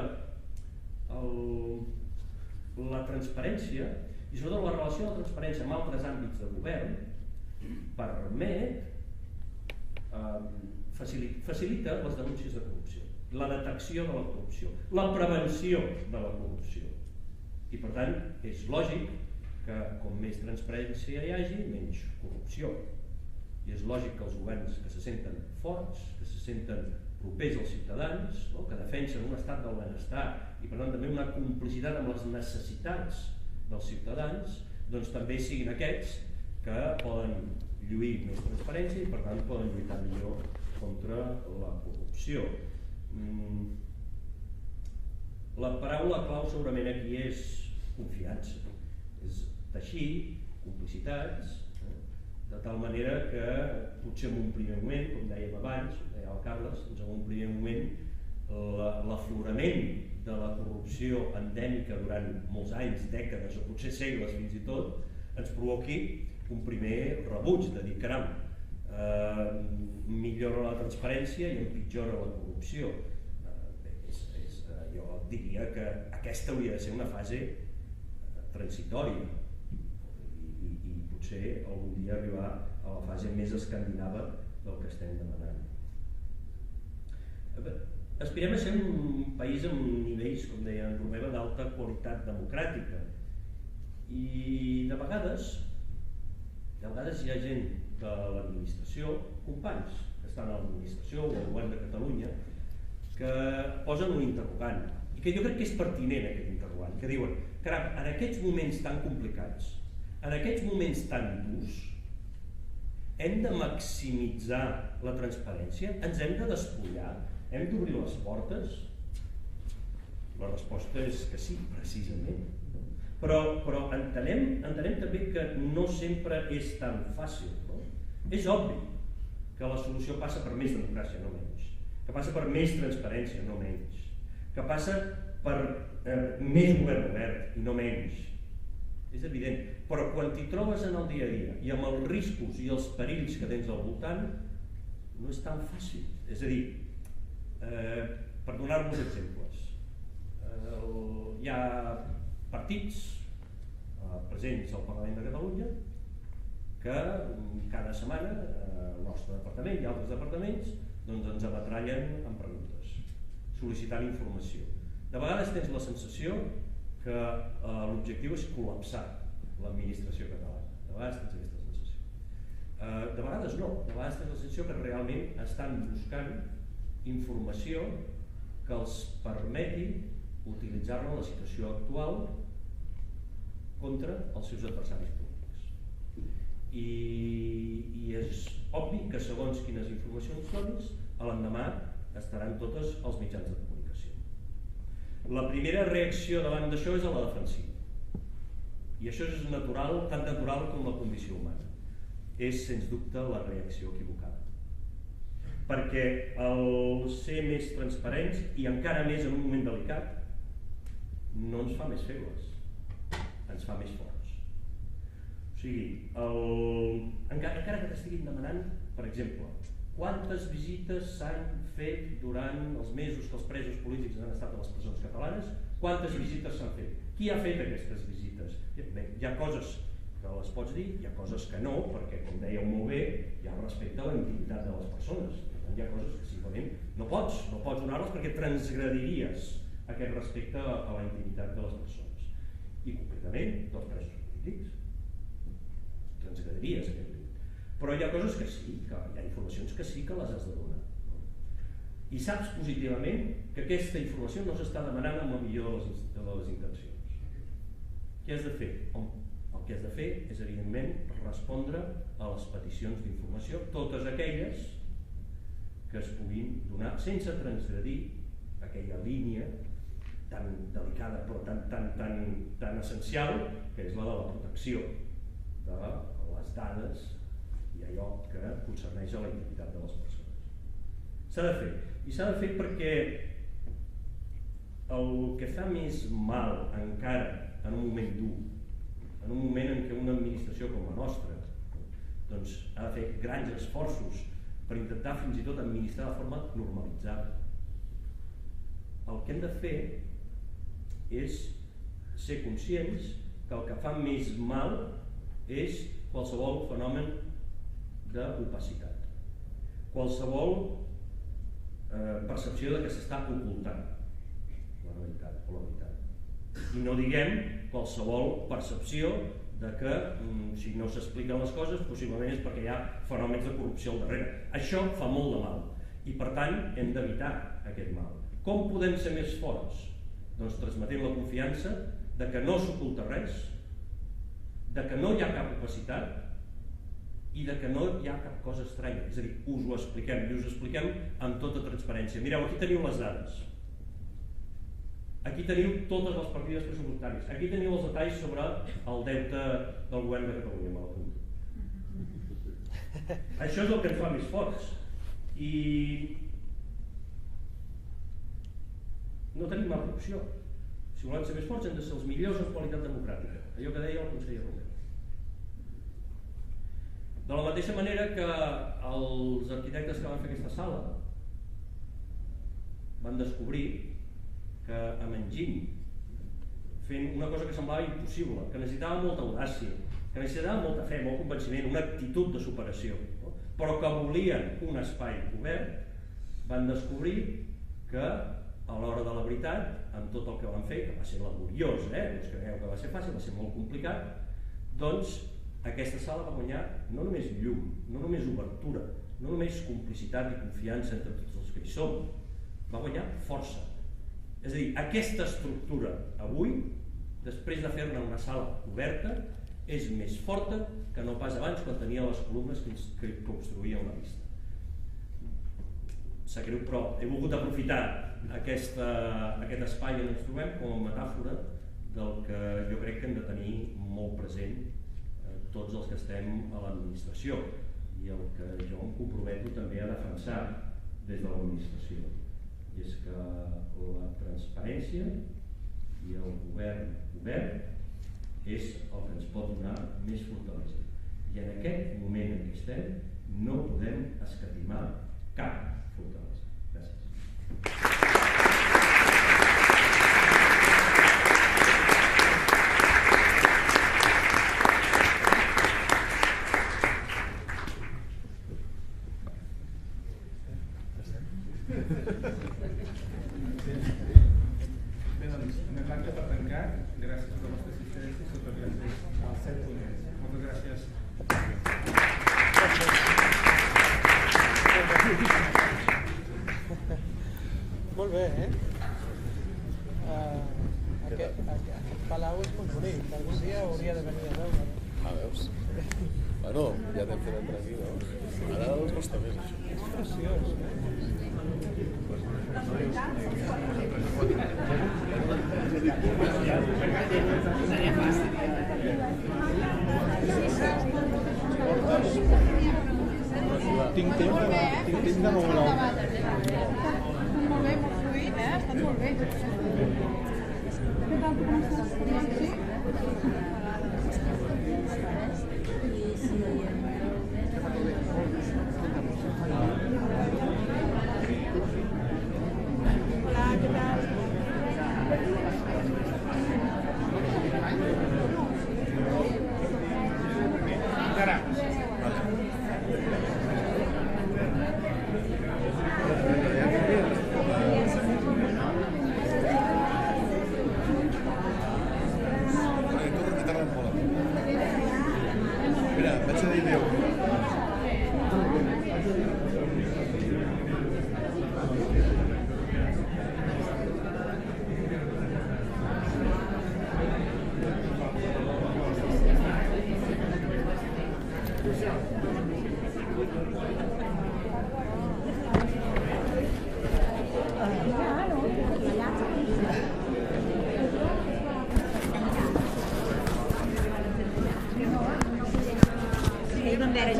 la transparència, i sobretot la relació de la transparència amb altres àmbits de govern, permet, facilita les denúncies de corrupció, la detecció de la corrupció, la prevenció de la corrupció. I per tant, és lògic que com més transparència hi hagi, menys corrupció. I és lògic que els governs que se senten forts, que se senten propers als ciutadans, no? Que defensen un estat del benestar i per tant també una complicitat amb les necessitats dels ciutadans, doncs també siguin aquests que poden lluir més transparència i per tant poden lluitar millor contra la corrupció. La paraula clau segurament aquí és confiança, és teixir complicitats, de tal manera que potser en un primer moment, com dèiem abans, deia el Carles, en un primer moment l'aflorament de la corrupció endèmica durant molts anys, dècades o potser segles fins i tot, ens provoqui un primer rebuig de dir, caram, millora la transparència i empitjora la corrupció. Jo diria que aquesta hauria de ser una fase transitòria i potser algun dia arribar a la fase més escandinava del que estem demanant. Aspirem a ser un país amb nivells, com deia en Romeva, d'alta qualitat democràtica i de vegades hi ha gent de l'administració, companys que estan a l'administració o al govern de Catalunya, que posen un interrogant i que jo crec que és pertinent aquest interrogant, que diuen, caram, en aquests moments tan complicats, en aquests moments tan durs, hem de maximitzar la transparència? Ens hem de despullar? Hem d'obrir les portes? La resposta és que sí, precisament. Però entenem també que no sempre és tan fàcil. No? És obvi que la solució passa per més democràcia, no menys. Que passa per més transparència, no menys. Que passa per més govern obert i no menys. És evident. Però quan t'hi trobes en el dia a dia i amb els riscos i els perills que tens al voltant, no és tan fàcil. És a dir, per donar-vos exemples, hi ha partits presents al Parlament de Catalunya que cada setmana el nostre departament i altres departaments doncs ens ametrallen amb preguntes, sol·licitant informació. De vegades tens la sensació que l'objectiu és col·lapsar l'administració catalana. De vegades tens aquesta sensació. De vegades no. De vegades tens la sensació que realment estan buscant informació que els permeti utilitzar-la en la situació actual contra els seus adversaris polítics. I és obvi que segons quines informacions donis, a l'endemà estaran totes als mitjans de comunicació. La primera reacció davant d'això és a la defensiva. I això és natural, tan natural com la condició humana. És, sens dubte, la reacció equivocada. Perquè el ser més transparents, i encara més en un moment delicat, no ens fa més febles, ens fa més forts. O sigui, encara que t'estiguin demanant, per exemple, quantes visites s'han fet durant els mesos que els presos polítics han estat a les presons catalanes, quantes visites s'han fet, qui ha fet aquestes visites? Bé, hi ha coses que les pots dir, hi ha coses que no, perquè, com dèieu molt bé, hi ha respecte a la intimitat de les persones. Hi ha coses que simplement no pots donar-les perquè transgrediries aquest respecte a la intimitat de les persones. I concretament dels presos polítics. Transgrediries aquest límit. Però hi ha coses que sí, que hi ha informacions que sí que les has de donar. i saps positivament que aquesta informació no s'està demanant amb la millor de les intencions. Què has de fer? El que has de fer és, evidentment, respondre a les peticions d'informació, totes aquelles que es puguin donar sense transgredir aquella línia tan delicada però tan essencial, que és la de la protecció de les dades i allò que concerneix a la identitat de les persones. S'ha de fer, i s'ha de fer perquè el que fa més mal encara en un moment dur, en un moment en què una administració com la nostra doncs, ha de fer grans esforços per intentar fins i tot administrar de forma normalitzada. El que hem de fer és ser conscients que el que fa més mal és qualsevol fenomen d'opacitat, qualsevol percepció de que s'està ocultant la realitat o la veritat. I no diguem qualsevol percepció de que si no s'expliquen les coses possiblement és perquè hi ha fenòmens de corrupció al darrere. Això fa molt de mal i per tant hem d'evitar aquest mal. Com podem ser més forts? Doncs transmetent la confiança de que no s'oculta res, de que no hi ha cap opacitat i de que no hi ha cap cosa estranya. És a dir, us ho expliquem i us ho expliquem amb tota transparència. Mireu, aquí teniu les dades. Aquí teniu totes les partides pressupostàries. Aquí teniu els detalls sobre el deute del govern de Catalunya, me l'apunto. Això és el que ens fa més forts. I no tenim altra opció. Si volem ser més forts hem de ser els millors en qualitat democràtica. Allò que deia el conseller Romero. De la mateixa manera que els arquitectes que van fer aquesta sala van descobrir que amb enginy, fent una cosa que semblava impossible, que necessitava molta audàcia, que necessitava molta fe, molt convenciment, una actitud de superació, no? Però que volien un espai obert, van descobrir que a l'hora de la veritat, amb tot el que van fer, que va ser laboriós, no us creieu que va ser fàcil, va ser molt complicat, doncs aquesta sala va guanyar no només llum, no només obertura, no només complicitat i confiança entre tots els que hi som, va guanyar força. És a dir, aquesta estructura avui, després de fer-ne una sala oberta, és més forta que no pas abans quan tenia les columnes que obstruïen la vista. Sap greu, però he volgut aprofitar aquest espai on ens trobem com a metàfora del que jo crec que hem de tenir molt present tots els que estem a l'administració i el que jo em comprometo també a defensar des de l'administració. I és que la transparència i el govern obert és el que ens pot donar més fortalesa. I en aquest moment en què estem no podem escatimar cap fortalesa. Gràcies. Bé, doncs, una carta per tancar. Gràcies per la vostra assistència i sobretot gràcies als 7 ponents. Moltes gràcies. Molt bé, Aquest palau és molt bonic. Algun dia hauria de venir a veure. Veus? Bueno, ja t'hem fet entrar aquí, no? Ara els costa més, això. És preciós, Tinc temps de moure. Molt bé, molt fluid, estan molt bé. Què tal, com estàs? Sí? Hola, què tal? Ara.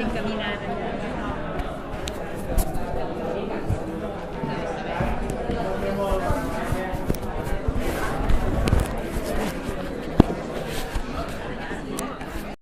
encaminada.